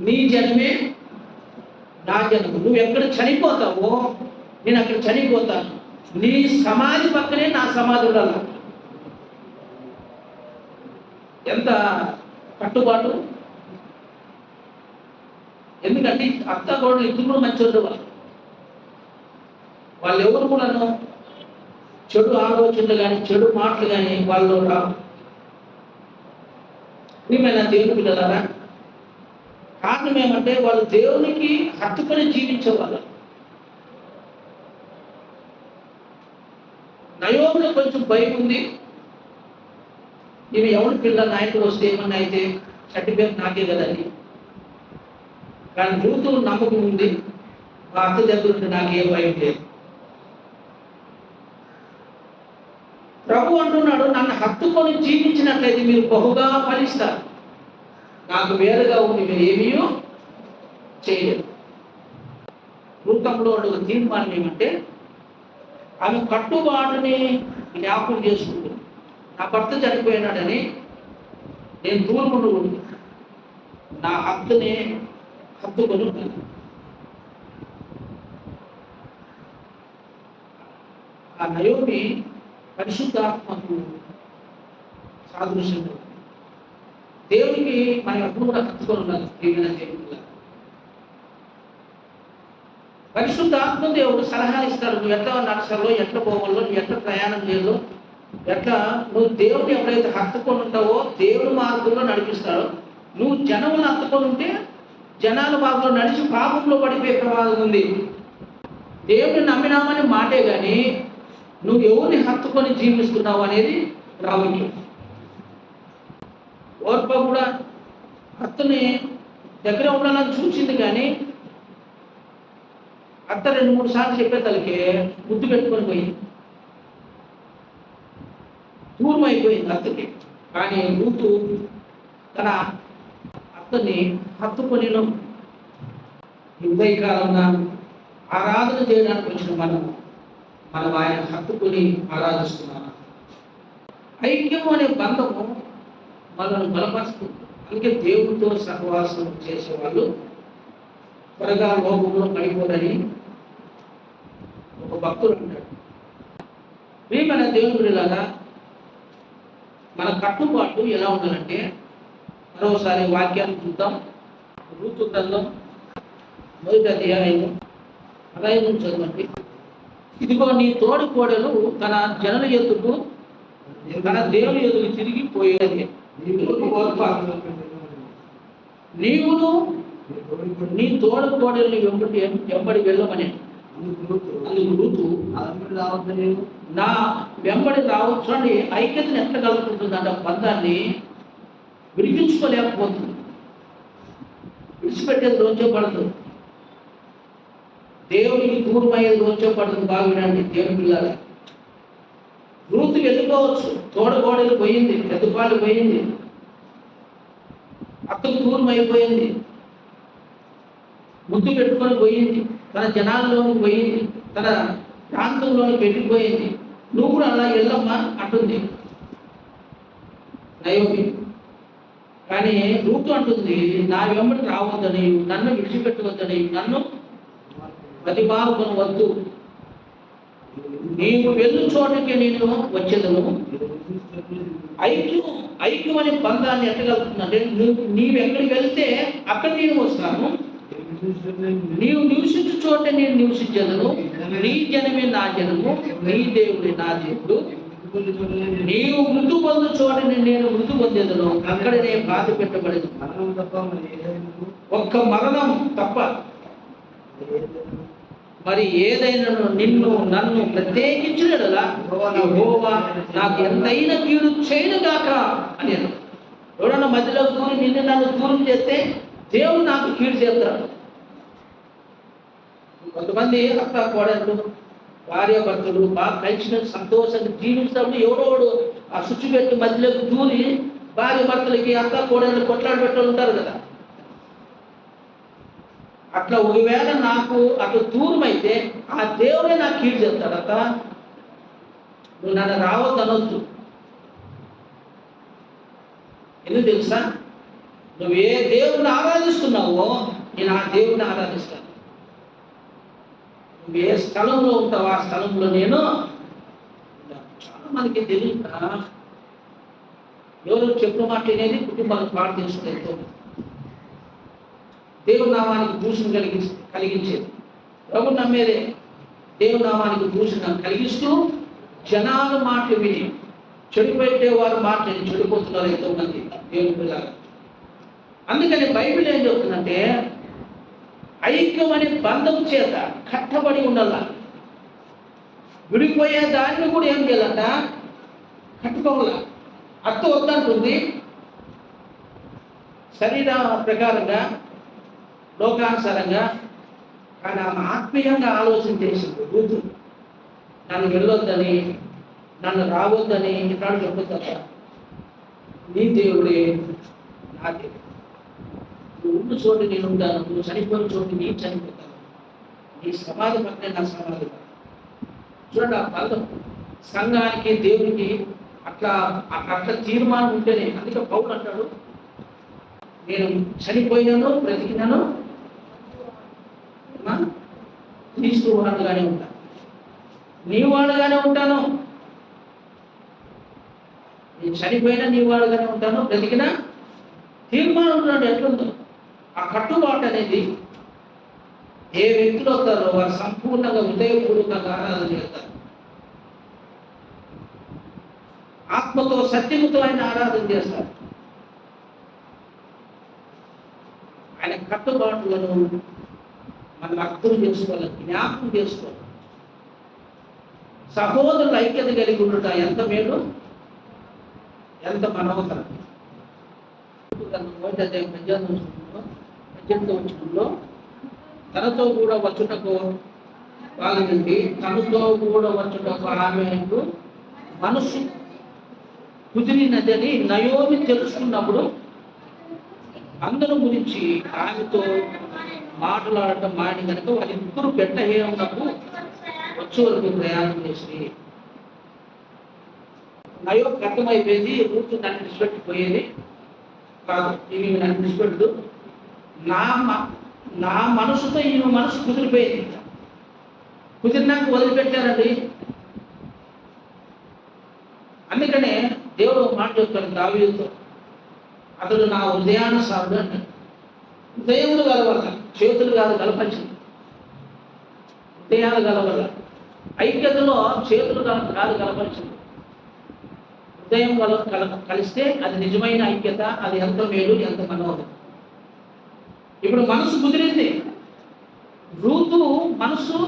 నీ జనమే నా జనము. నువ్వు ఎక్కడ చనిపోతావో నేను అక్కడ చనిపోతాను, నీ సమాధి పక్కనే నా సమాధి ఉండాలి. ఎంత కట్టుబాటు! ఎందుకంటే అత్త కూడా ఇద్దరు మంచోళ్ళు, వాళ్ళు ఎవరు కూడాను చెడు ఆలోచనలు కానీ చెడు మాటలు కానీ వాళ్ళు రావు. మేమైనా దేవుని పిల్లలారా, కారణం ఏమంటే వాళ్ళు దేవునికి హత్తుకొని జీవించేవాళ్ళు. నయోమిలో కొంచెం భయం ఉంది, ఇవి ఎవరి పిల్ల నాయకుడు వస్తే ఏమన్నా అయితే సర్టిఫికేట్ నాకే కదండి. కానీ రూతు నమ్మకం ఉంది, మా అత్త దగ్గర ఉంటే నాకేం భయం లేదు. ప్రభు అంటున్నాడు నన్ను హత్తుకొని జీవించినట్లయితే మీరు బహుగా ఫలిస్తారు, నాకు వేరుగా ఉండి మీరు ఏమీ చేయలేరు. రూతంలో ఒక తీర్మానం ఏమంటే ఆమె కట్టుబాటుని జ్ఞాపకం చేసుకుంటుంది. నా భర్త చనిపోయినాడని నేను దూరం ఉండకూడదు, నా హక్కుని హత్తుకొని ఉంటాను. ఆ నయోమి పరిశుద్ధాత్మకు సాదృశ్యం. దేవునికి మనం ఎప్పుడు కూడా హత్తుకొని ఉండాలి. దేవుని పరిశుద్ధాత్మ దేవుడు సలహాలు ఇస్తాడు, నువ్వు ఎట్లా నడచాలో, ఎట్లా పోవాలో, నువ్వు ఎట్లా ప్రయాణం చేయాలో, ఎట్లా నువ్వు దేవుడిని ఎప్పుడైతే హత్తుకొని ఉంటావో దేవుని మార్గంలో నడిపిస్తాడో. నువ్వు జనమును హత్తుకొని ఉంటే జనాల మార్గంలో నడిచి పాపంలో పడిపోయే ప్రమాదం ఉంది. దేవుడిని నమ్మినామని మాటే కానీ నువ్వు ఎవరిని హత్తుకొని జీవిస్తున్నావు అనేది ప్రాముఖ్యం. ఓర్ప కూడా అత్తని దగ్గర ఉండాలని చూసింది కానీ అత్త 2-3 సార్లు చెప్పే తలకే ముద్దు పెట్టుకొని పోయింది, దూరం అయిపోయింది అత్తకి. కానీ రూతు తన అత్తని హత్తుకొని ఉదయకాలంగా ఆరాధన చేయడానికి వచ్చిన మనం ఆయన హత్తుకొని ఆరాధిస్తున్నాం. ఐక్యం అనే బంధము మనల్ని బలపరుస్తుంది. అందుకే దేవుడితో సహవాసం చేసేవాళ్ళు త్వరగా లోకంలో పడిపోదని ఒక భక్తుడు అంటాడు. మన దేవుడిలాగా మన కట్టుబాటు ఎలా ఉండాలంటే, మరోసారి వాక్యాన్ని చూద్దాం. రూతు గ్రంథం 1వ అధ్యాయము 15 చదవండి. ఇదిగో నీ తోడి కోడలు తన జనుల ఎదుగు తన దేవుని ఎదుగు తిరిగిపోయేది. నీవును నీ తోడు కోడల్ని వెంబడి వెళ్ళమని. అందుకు రూతు నా వెంబడి రావచ్చు అని ఐక్యతను ఎట్లా కలుపుకుంటుందంటే బంధాన్ని విడిపించుకోలేకపోతుంది, విడిచిపెట్టేది రోజే పడదు, దేవునికి దూరమయ్యేది రోజే పడుతుంది. బాగా వినండి దేవుని పిల్లలు. రూతు వెళ్ళిపోవచ్చు, తోడగోడలు పోయింది, పెద్దపాలు పోయింది, అక్కకు దూరం అయిపోయింది, ముద్దు పెట్టుకొని పోయింది, తన జనాల్లోకి పోయింది, తన ప్రాంతంలోకి పెట్టిపోయింది. నువ్వు కూడా అలా వెళ్ళమ్మా అంటుంది నయోమి. కానీ రూతు అంటుంది నా వెంబడి రావద్దని, నన్ను విడిచిపెట్టవద్దని, నన్ను ప్రతిపాదనవద్దు, నీవు వెళ్ళు చోటకి నేను వచ్చేదను. ఐక్యం అనే బంధాన్ని ఎట్టగలుగుతుందంటే నీవు ఎక్కడికి వెళ్తే అక్కడ నేను వస్తాను, నీవు నివసించు చోట నేను నివసించదను, నీ జనమే నా జనము, నీ దేవుడే నా దేవుడు. నీవు మృతి పొందు చోట నేను మృతి పొందేదను, అక్కడనే బాధ పెట్టబడదు. ఒక్క మరణం తప్ప మరి ఏదైనా నిన్ను నన్ను ప్రత్యేకించినలా యెహోవా నాకు ఎంతైనా కీడు చేయనుగాక అని. ఎవడన్నా మధ్యలో దూరం నన్ను దూరం చేస్తే దేవుడు నాకు కీడు చేస్తాడు. కొంతమంది అత్త కోడళ్ళు భార్య భర్తలు బాగా కలిసిన సంతోషంగా జీవించినప్పుడు ఎవరోడు ఆ స్విచ్ పెట్టి మధ్యలోకి దూరి భార్య భర్తలకి అత్త కోడళ్ళు కొట్లాడి పెట్టాలి ఉంటారు కదా. అట్లా ఒకవేళ నాకు అట్లా దూరం అయితే ఆ దేవుడే నాకు కీడు చెప్తాడు. అత్త నువ్వు నన్ను రావద్దు అనొద్దు. ఎందుకు తెలుసా? నువ్వు ఏ దేవుడిని ఆరాధిస్తున్నావో నేను ఆ దేవుడిని ఆరాధిస్తాను. నువ్వు ఏ స్థలంలో ఉంటావో ఆ స్థలంలో నేను చాలా మందికి తెలియక ఎవరు చెప్పిన మాట అనేది కుటుంబాలకు పాటు తీసుకునేతో దేవుని నామానికి దూషణ కలిగించేది. ప్రభు నమ్మేదే దేవుని నామానికి దూషణ కలిగిస్తూ జనాలు మాటలు విని చెడిపెట్టే వారు మాటలు చెడిపోతున్నారు ఎంతో మంది దేవుని పిల్లలు. అందుకని బైబిల్ ఏం చెప్తుందంటే ఐక్యం అనే బంధం చేత కట్టబడి ఉండాల. విడిపోయే దాన్ని కూడా ఏం చేయాలంట? కట్టుకోవాల. అత్త వద్దంటుంది శరీర ప్రకారంగా లోకానుసారంగా, కానీ ఆమె ఆత్మీయంగా ఆలోచన చేసింది. రూతు నన్ను వెళ్ళొద్దని, నన్ను రావద్దని ఇట్లాడు చెప్పొద్దా? నీ దేవుడే నా దేవుడు. నువ్వు ఉన్న చోటు నేను ఉంటాను, నువ్వు చనిపోయిన చోటు నేను చనిపోతాను, నీ సమాధి పక్కనే నా సమాధి పక్కన. చూడండి ఆ బంధం సంఘానికి దేవునికి అట్లా అట్లా తీర్మానం ఉంటేనే. అందుకే పౌలు అంటాడు, నేను చనిపోయినాను బ్రతికినాను క్రీస్తు వాడుగానే ఉంటాను, నీ వాడుగానే ఉంటాను. నేను చనిపోయినా నీ వాడుగానే ఉంటాను, బ్రతికినా తీర్మానం ఉంటున్నాడు. ఎట్లుందో ఆ కట్టుబాటు అనేది ఏ వ్యక్తులు అవుతారో వారు సంపూర్ణంగా హృదయపూర్వకంగా ఆరాధన చేస్తారు. ఆత్మతో సత్యముతో ఆయన ఆరాధన చేస్తారు. ఆయన కట్టుబాట్లను మనం అర్థం చేసుకోవాలి, జ్ఞాపకం చేసుకోవాలి. సహోదరుల ఐక్యత కలిగి ఉండట ఎంత మేలు, ఎంత మనోహరం. 18 తనతో కూడా వచ్చుటకు వాళ్ళని తనతో కూడా వచ్చుటకు ఆమెకు మనసు కుదిరినదని నయోమి తెలుసుకున్నప్పుడు అందరూ గురించి ఆమెతో మాట్లాడటం మాడి కనుక వాళ్ళిద్దరూ బెత్లెహేమునకు వచ్చే వరకు ప్రయాణం చేసి నయోమికి అర్థమైపోయింది, రూతు నన్ను విడిచిపెట్టిపోయేది కాదు, ఇవి నన్ను విడిచిపెట్టదు. నా మనసుతో ఈమె మనసు కుదిరిపోయింది. కుదిరినాక వదిలిపెట్టారండి. అందుకనే దేవుడు మాట చెప్తాడు దావీదుతో, అతడు నా హృదయానుసారుడు అంటే హృదయములు కలవాల, చేతులు కాదు కలపంచింది. హృదయాలు కలవాల. ఐక్యతలో చేతులు కాదు కలపంచింది. హృదయం కలిస్తే అది నిజమైన ఐక్యత. అది ఎంత మేలు, ఎంత మనోహరం. ఇప్పుడు మనసు కుదిరింది. రూతు మనసు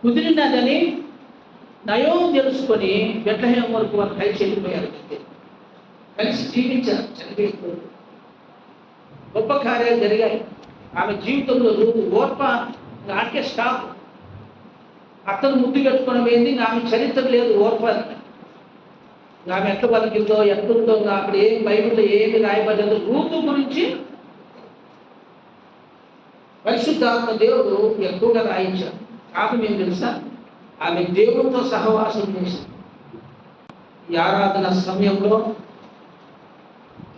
కుదిరినదని నయోమి తెలుసుకొని బెత్లెహేము వరకు వారు కలిసి వెళ్ళిపోయారు. కలిసి జీవించారు. చనిపోయారు. గొప్ప కార్యాలు జరిగాయి ఆమె జీవితంలో. రూతు ఓర్ప నాకే స్టాప్. అతను ముద్దు పెట్టుకొని పోయింది. ఆమె చరిత్ర లేదు ఓర్ప. ఆమె ఎట్లా బతికిందో ఎట్లుందో అక్కడ ఏం బైబిల్లో ఏమి రాయబడ్డదో రూతు గురించి పరిశుద్ధాత్మ దేవుడు ఎక్కువగా రాయించారు. కారణం ఏం తెలుసా? ఆమె దేవుడితో సహవాసం చేసింది. ఈ ఆరాధన సమయంలో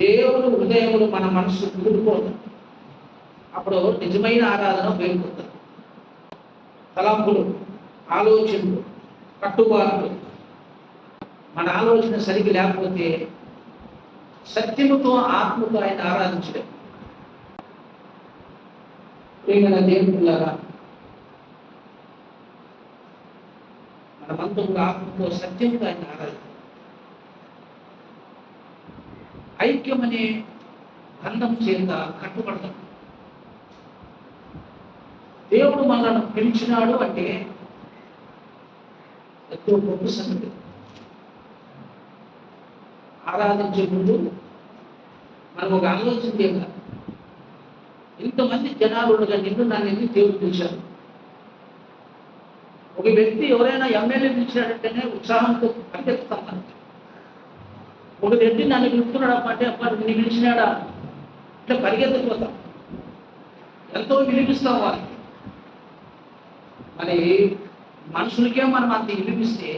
దేవుడు హృదయములు మన మనసు కుదురుకోవడం, అప్పుడు నిజమైన ఆరాధన బయలుపోతుంది. తలంపులు, ఆలోచనలు, కట్టుబాట్లు మన ఆలోచన సరిగ్గా లేకపోతే సత్యముతో ఆత్మతో ఆయన ఆరాధించలేదు. ప్రియమైన దేవునిలాగా మనమంతా కూడా ఆత్మతో సత్యముతో ఆయన ఆరాధించాలి. ఐక్యం అనే బంధం చేత కట్టుబడతాం. దేవుడు మనల్ని పిలిచినాడు అంటే ఎంతో గొప్ప సంగతి. ఆరాధించే ముందు మనం ఒక ఆలోచన చేయాలి. ఇంతమంది జనాలు ఉండగా నిన్ను నన్ను ఎందుకు దేవుడు పిలిచాడు? ఒక వ్యక్తి ఎవరైనా ఎమ్మెల్యే పిలిచాడంటేనే ఉత్సాహంతో పరిగెత్తుతాం మనం. ఒక వ్యక్తి నన్ను పిలుస్తున్నాడు అంటే అప్పుడు నిన్ను పిలిచినాడా అంటే పరిగెత్తకపోతాం, ఎంతో వినిపిస్తాం వాళ్ళకి. మరి మనుషులకే మనం అంత వినిపిస్తే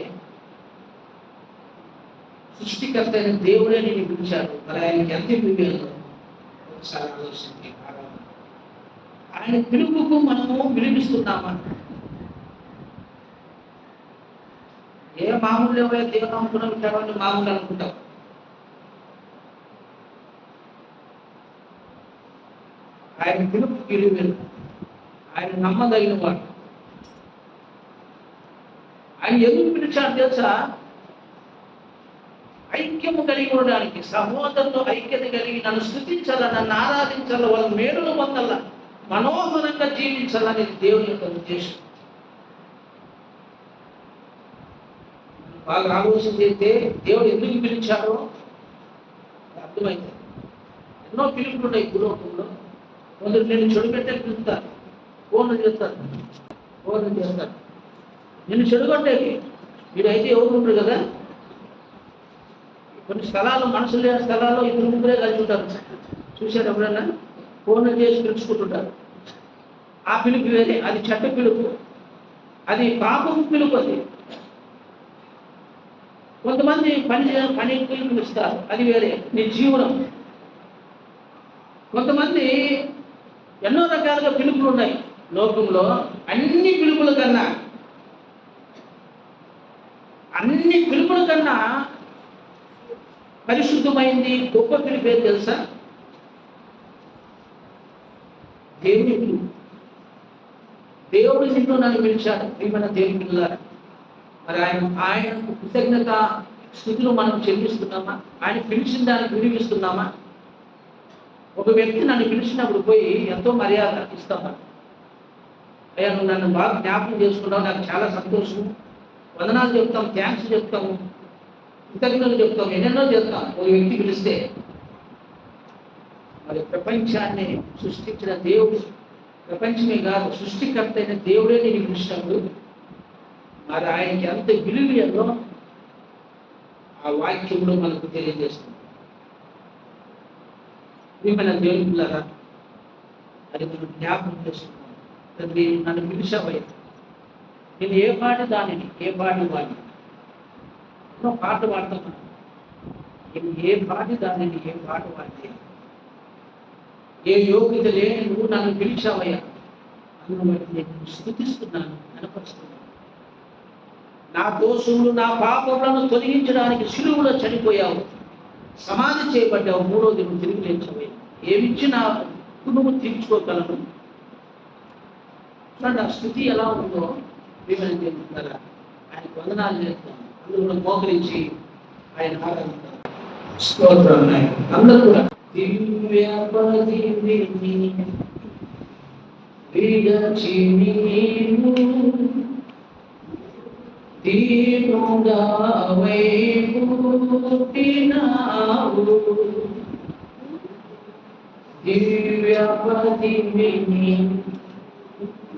సృష్టికర్త అయిన దేవుడే నేను పిలిచాడు, మరి ఆయనకి ఎంత విలువేదో ఒకసారి ఆలోచించి ఆయన పిలుపుకు మనము వినిపిస్తున్నామా? ఏ మామూలు ఎవరైతే దేవుడు అనుకున్నా ఉంటాడో మామూలు అనుకుంటాం. ఆయన పిలుపు విలువేలు, ఆయన నమ్మదగిన వాడు. ఆయన ఎందుకు పిలిచాడు తెలుసా? ఐక్యము కలిగి ఉండడానికి, సహోదరులు ఐక్యత కలిగి నన్ను స్తుతించాల, నన్ను ఆరాధించాల, వాళ్ళ మేలును పొందాల, మనోహరంగా జీవించాలనేది దేవుని యొక్క ఉద్దేశం. బాగా ఆలోచన చేస్తే దేవుడు ఎందుకు పిలిచాడో అర్థమైంది. ఎన్నో పిలుపులు ఉన్నాయి భూలోకంలో. కొందరు నేను చెడు పెట్టే పిలుస్తారు, ఫోన్లు చేస్తారు, నిన్ను చెడుగొట్టేది. వీడైతే ఎవరు ఉంటారు కదా, కొన్ని స్థలాలు మనసు లేని స్థలాల్లో ఇద్దరు ముగ్గురే కలిసి ఉంటారు. చూశారు ఎవరైనా? ఫోన్లు చేసి పిలుచుకుంటుంటారు. ఆ పిలుపు వేరే, అది చెడ్డ పిలుపు, అది పాపము పిలుపు. అది కొంతమంది పని పిలుస్తారు, అది వేరే, నీ జీవనం. కొంతమంది ఎన్నో రకాలుగా పిలుపులు ఉన్నాయి లోకంలో. అన్ని పిలుపుల కన్నా పరిశుద్ధమైంది గొప్ప పిలుపు ఏది తెలుసా? దేవుని పిలుపు. దేవుడు నిన్ను నన్ను పిలిచాడు ప్రియమైన దేవుని పిల్లారా. మరి ఆయనకు కృతజ్ఞత స్థితిలో మనం చెల్లిస్తున్నామా? ఆయన పిలిచిన దానికి వినిపిస్తున్నామా? ఒక వ్యక్తి నన్ను పిలిచినప్పుడు పోయి ఎంతో మర్యాద ఇస్తామా? అయ్యా నువ్వు నన్ను బాగా జ్ఞాపకం చేసుకున్నావు, నాకు చాలా సంతోషం, వందనాలు చెప్తాం, థ్యాంక్స్ చెప్తాము, కృతజ్ఞతలు చెప్తాం, ఎన్నెన్నో చెప్తాం ఒక వ్యక్తి పిలిస్తే. మరి ప్రపంచాన్ని సృష్టించిన దేవుడు, ప్రపంచమే కాదు సృష్టికర్త అయిన దేవుడే నేను పిలిచినప్పుడు మరి ఆయనకి ఎంత విలువలో ఆ వాక్యంలో మనకు తెలియజేస్తుంది. మన దేవుని పిల్లరా, అది మనం జ్ఞాపకం చేస్తున్నాం. తండ్రి నన్ను పిలిచావయ్యా, నేను ఏ పాట దానిని, ఏ పాట వాడిని, ఎన్నో పాట పాడతాను. నేను ఏ పాట దానిని, ఏ పాట వాడితే, ఏ యోగ్యత లేని నువ్వు నన్ను పిలిచావయ్యా, అందును బట్టి నేను స్తుతిస్తున్నాను, కనపరుస్తున్నాను. నా దోషములు, నా పాపములను తొలగించడానికి శిలువలో చనిపోయావు, సమాధి చేయబడ్డావు, మూడో దినం తిరిగి లేచవయ్యా. ఏమిచ్చి నా కుటుంబం తీర్చుకోగలను? చూడండి ఆ స్థితి ఎలా ఉందో ప్రియమైన దేవులారా. ఆయనకు వందనాలు చేస్తాం, అందులో మోకరించి ఆయన ఆరాధిస్తాం. స్తోత్రం. అందరూ కూడా దీనుడవై పుట్టినావు, దివ్యపతిని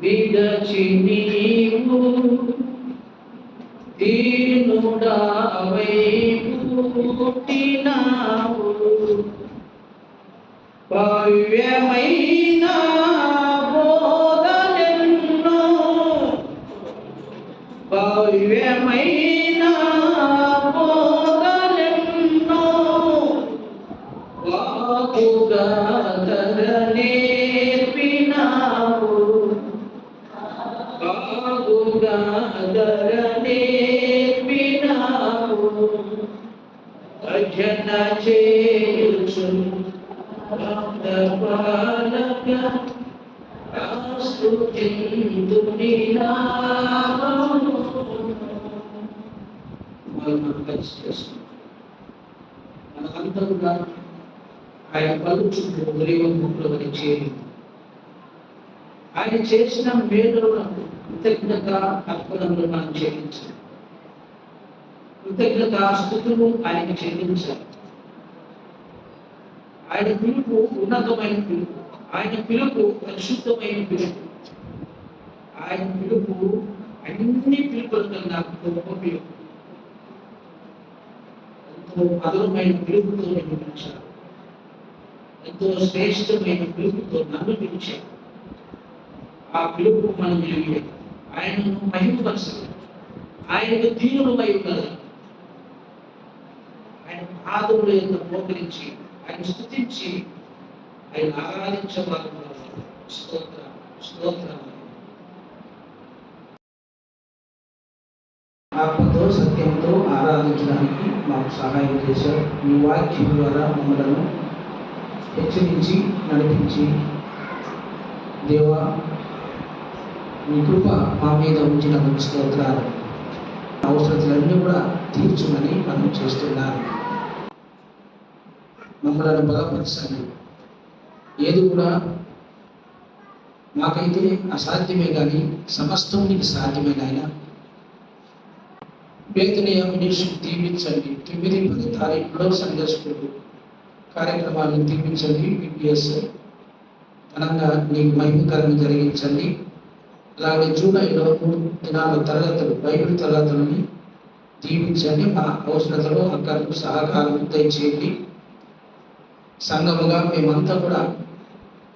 విడచి నీవు, దీనుడవై పుట్టినావు, భవ్యమైన బోధనెన్నో, భవ్యమైన బోధనెన్నో వాకుగా నేర్పినావు, వాకుగా నేర్పినావు, భజన చేయుచు పాలక స్తుతింతుని నామమును. మనకంతా కూడా ఆయన పలుచుంటూ ఉదయములో చేరి ఆయన చేసిన మేలులకు కృతజ్ఞత అర్పణలు మనం చెల్లించాలి. కృతజ్ఞత స్తుతులు ఆయనకి చెల్లించాలి. ఆయన పిలుపు ఉన్నతమైన పిలుపు. ఆయన పిలుపు పరిశుద్ధమైన పిలుపు. ఆయన పిలుపు అన్ని పిలుపుల కన్నా గొప్ప పిలుపు. ఎంతో మధురమైన పిలుపుతో నేను పిలిచాను. ఎంతో శ్రేష్టమైన పిలుపుతో నన్ను పిలిచాను. ఆ పిలుపు మనం విలువే. ఆయనను మహిమపరచాలి. ఆయనకు దీనులమై ఉండాలి. ఆయన పాదముల యొక్క మోకరించి ఆయన స్తుతించి ఆయన ఆరాధించవాలి. స్తోత్రం స్తోత్రం. ఆత్మతో సత్యంతో ఆరాధించడానికి మాకు సహాయం చేశారు. మీ వాక్యం ద్వారా మమ్మలను హెచ్చరించి నడిపించి, దేవా మీ కృప మా మీద ఉంచినందుకు స్తోత్రాలు. అవసరతలన్నీ కూడా తీర్చుమని మనం చేస్తున్నారు. మమ్మలను బలపరచండి. ఏది కూడా మాకైతే అసాధ్యమే కానీ సమస్తం నీకు సాధ్యమే నాయన. పేదని దీవించండి. 9-10 తారీఖులో సండే స్కూల్ కార్యక్రమాలను దీవించండి. పిపిఎస్ ఘనంగా నీకు మహిమకరంగా జరిగించండి. అలాగే జూలైలో 3 దినాల తరగతులు, బైబిల్ తరగతులని దీవించండి. మా అవసరతలు అక్కలకు సహకారం దయచేయండి. సంఘముగా మేమంతా కూడా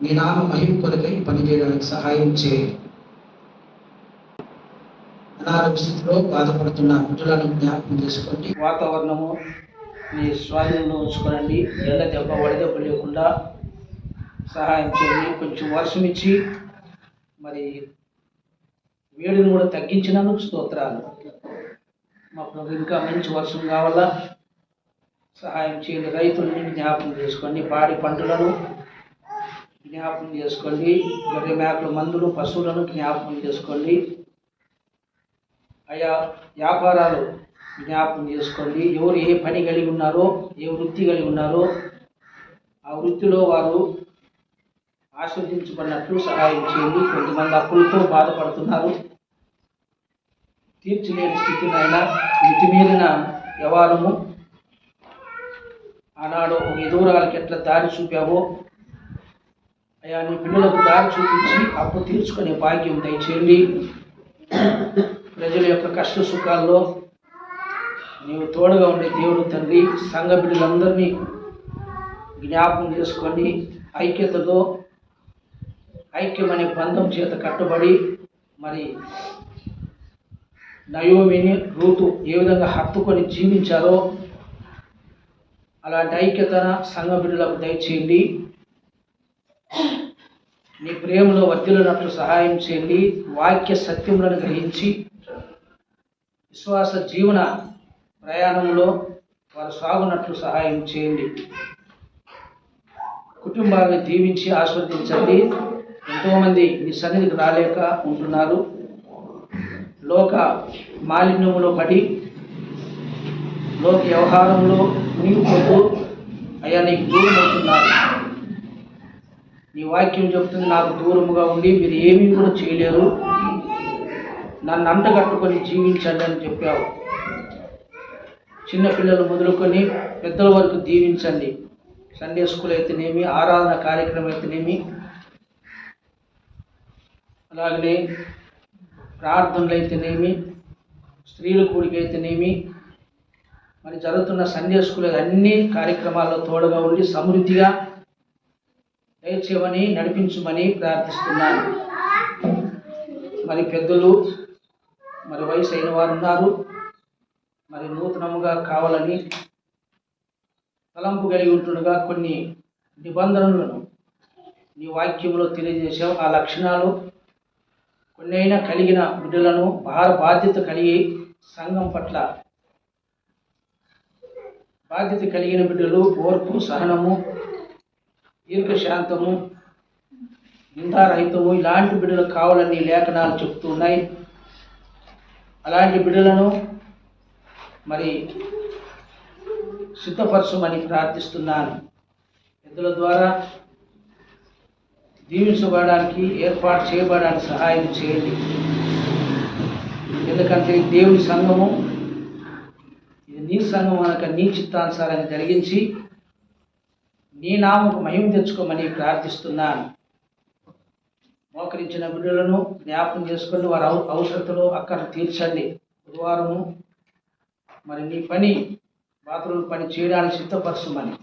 మీ నామ మహిమ కొరకై పనిచేయడానికి సహాయం చేయండి. అనారోగ్య స్థితిలో బాధపడుతున్న బిడ్డలను జ్ఞాపకం చేసుకోండి. వాతావరణము మీ స్వాధీనంలో ఉంచుకోనండి. ఎండ దెబ్బ వడదెబ్బ లేకుండా సహాయం చేయండి. కొంచెం వర్షం ఇచ్చి మరి వేడిని కూడా తగ్గించినందుకు స్తోత్రాలు. మాకు ఇంకా మంచి వర్షం కావాలా, సహాయం చేయండి. రైతులని జ్ఞాపకం చేసుకోండి. పాడి పంటలను జ్ఞాపకం చేసుకోండి. గొర్రె మేకల మందులు, పశువులను జ్ఞాపకం చేసుకోండి. ఆయా వ్యాపారాలు జ్ఞాపకం చేసుకోండి. ఎవరు ఏ పని కలిగి ఉన్నారో, ఏ వృత్తి కలిగి ఉన్నారో ఆ వృత్తిలో వారు ఆస్వాదించబడినట్లు సహాయం చేయండి. కొంతమంది అప్పులతో బాధపడుతున్నారు. తీర్చలేని స్థితినైనా మితిమీరిన వ్యవహారము ఆనాడు ఒక ఎదురాలకి ఎట్లా దారి చూపావో అయా నీ పిల్లలకు దారి చూపించి అప్పు తీర్చుకునే భాగ్యం దయచేయండి. ప్రజల యొక్క కష్ట సుఖాల్లో నీవు తోడుగా ఉండే దేవుడు తండ్రి. సంఘ బిడ్డలందరినీ జ్ఞాపకం చేసుకొని ఐక్యతతో ఐక్యమనే బంధం చేత కట్టుబడి మరి నయోమిని రూతు ఏ విధంగా హత్తుకొని జీవించారో అలాంటి ఐక్యత సంఘ బిడ్డలకు దయచేయండి. నీ ప్రేమలో వర్ధిల్లినట్లు సహాయం చేయండి. వాక్య సత్యములను గ్రహించి విశ్వాస జీవన ప్రయాణంలో వారు సాగునట్లు సహాయం చేయండి. కుటుంబాలను దీవించి ఆస్వాదించండి. ఎంతోమంది నీ సన్నిధికి రాలేక ఉంటున్నారు. లోక మాలిన్యములో పడి లోక వ్యవహారంలో మునిగిపోతూ అయ్యా నీకు దూరం అవుతున్నారు. నీ వాక్యం చెప్తుంది, నాకు దూరముగా ఉండి మీరు ఏమీ కూడా చేయలేరు, నన్ను అంటగట్టుకొని జీవించండి అని చెప్పావు. చిన్నపిల్లలు మొదలుకొని పెద్దల వరకు దీవించండి. సండే స్కూల్ అయితేనేమి, ఆరాధన కార్యక్రమం అయితేనేమి, అలాగనే ప్రార్థనలు అయితేనేమి, స్త్రీల కూడిక అయితేనేమి, మరి జరుగుతున్న సండే స్కూల్ అన్ని కార్యక్రమాల్లో తోడుగా ఉండి సమృద్ధిగా దయచేయమని నడిపించమని ప్రార్థిస్తున్నాను. మరి పెద్దలు, మరి వయసు అయిన వారు ఉన్నారు. మరి నూతనముగా కావాలని తలంపు కలిగి ఉంటుండగా కొన్ని నిబంధనలను నీ వాక్యంలో తెలియజేశావు. ఆ లక్షణాలు కొన్ని అయినా కలిగిన బిడ్డలను బాధ్యత కలిగి సంఘం పట్ల బాధ్యత కలిగిన బిడ్డలు ఓర్పు, సహనము, దీర్ఘశాంతము, నిందారహితము ఇలాంటి బిడ్డలు కావాలని లేఖనాలు చెప్తున్నాయి. అలాంటి బిడ్డలను మరి సిద్ధపరచమని ప్రార్థిస్తున్నాను. పెద్దల ద్వారా దీవించబడడానికి, ఏర్పాటు చేయబడడానికి సహాయం చేయండి. ఎందుకంటే దేవుని సంఘము ఇది నీ సంఘం అనక నీ చిత్తానుసారాన్ని జరిగించి నీ నామకు మహిమ తెచ్చుకోమని ప్రార్థిస్తున్నాను. మోకరించిన బిడ్డలను జ్ఞాపకం చేసుకొని వారి అవసరతలు అక్కడ తీర్చండి. బుధవారము మరి నీ పని బాత్రూమ్ పని చేయడానికి సిద్ధపరచమని.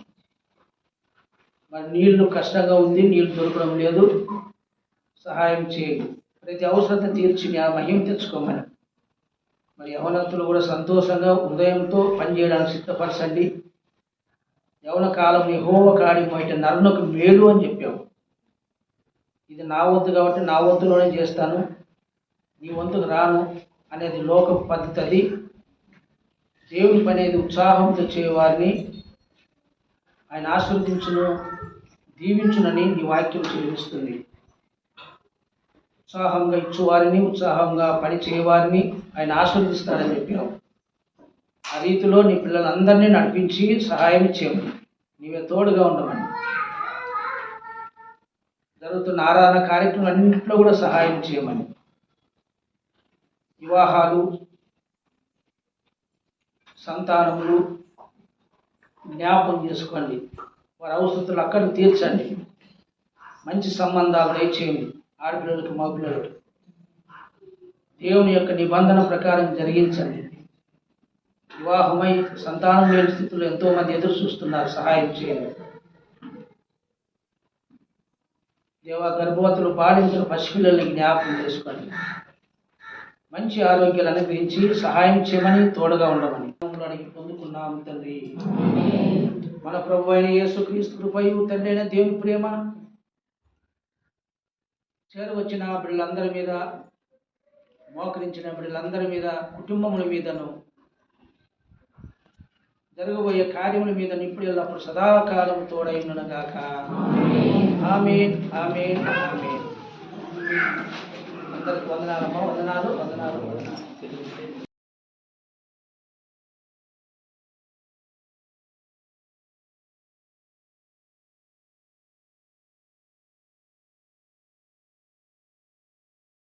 మరి నీళ్లు కష్టంగా ఉంది, నీళ్లు దొరకడం లేదు, సహాయం చేయండి. ప్రతి అవసరత తీర్చి మహిమ తెచ్చుకోమని. మరి యవనస్తులు కూడా సంతోషంగా హృదయంతో పనిచేయడానికి సిద్ధపరచండి. యవన కాలం యెహోవా కాడి బయట నరునకు మేలు అని చెప్పావు. ఇది నా వంతు కాబట్టి నా వంతులోనే చేస్తాను, నీ వంతుకు రాను అనేది లోక పద్ధతి. అది దేవుని పని అనేది ఉత్సాహంతో చేయవారిని ఆయన ఆశీర్వదించును, దీవించునని నీ వాక్యం చెల్లిస్తుంది. ఉత్సాహంగా ఇచ్చువారిని, ఉత్సాహంగా పని చేయవారిని ఆయన ఆశీర్వదిస్తాడని చెప్పావు. ఆ రీతిలో నీ పిల్లలందరినీ నడిపించి సహాయం చేయమని, నీవే తోడుగా ఉండమని. జరుగుతున్న ఆరాధన కార్యక్రమాలన్నింటిలో కూడా సహాయం చేయమని. వివాహాలు, సంతానములు జ్ఞాపకం చేసుకోండి. వారి అవసరతలు అక్కడ తీర్చండి. మంచి సంబంధాలు దయచేయండి. ఆడపిల్లలకు మగపిల్లలకు దేవుని యొక్క నిబంధన ప్రకారం జరిగించండి. వివాహమై సంతానం లేని స్థితిలో ఎంతోమంది ఎదురు చూస్తున్నారు, సహాయం చేయండి. దేవా, గర్భవతులు బాలించిన పసిపిల్లల్ని జ్ఞాపకం చేసుకోండి. మంచి ఆరోగ్యాలు అనుగ్రహించి సహాయం చేయమని, తోడుగా ఉండమని అడిగి పొందుకున్నాము తండ్రి. మన ప్రభు అయిన యేసుక్రీస్తు కృపయు తండ్రి అయిన దేవుని ప్రేమ చేరవచ్చిన బిడ్డలందరి మీద, మోకరించిన బిడ్డలందరి మీద, కుటుంబముల మీదను, జరగబోయే కార్యముల మీద ఇప్పుడు ఎల్లప్పుడు సదాకాలం తోడైనగాక. ఆమేన్, ఆమేన్, ఆమేన్. అందరికి వందనాలమ్మా, వందనాలు, వందనాలు, వందనాలు.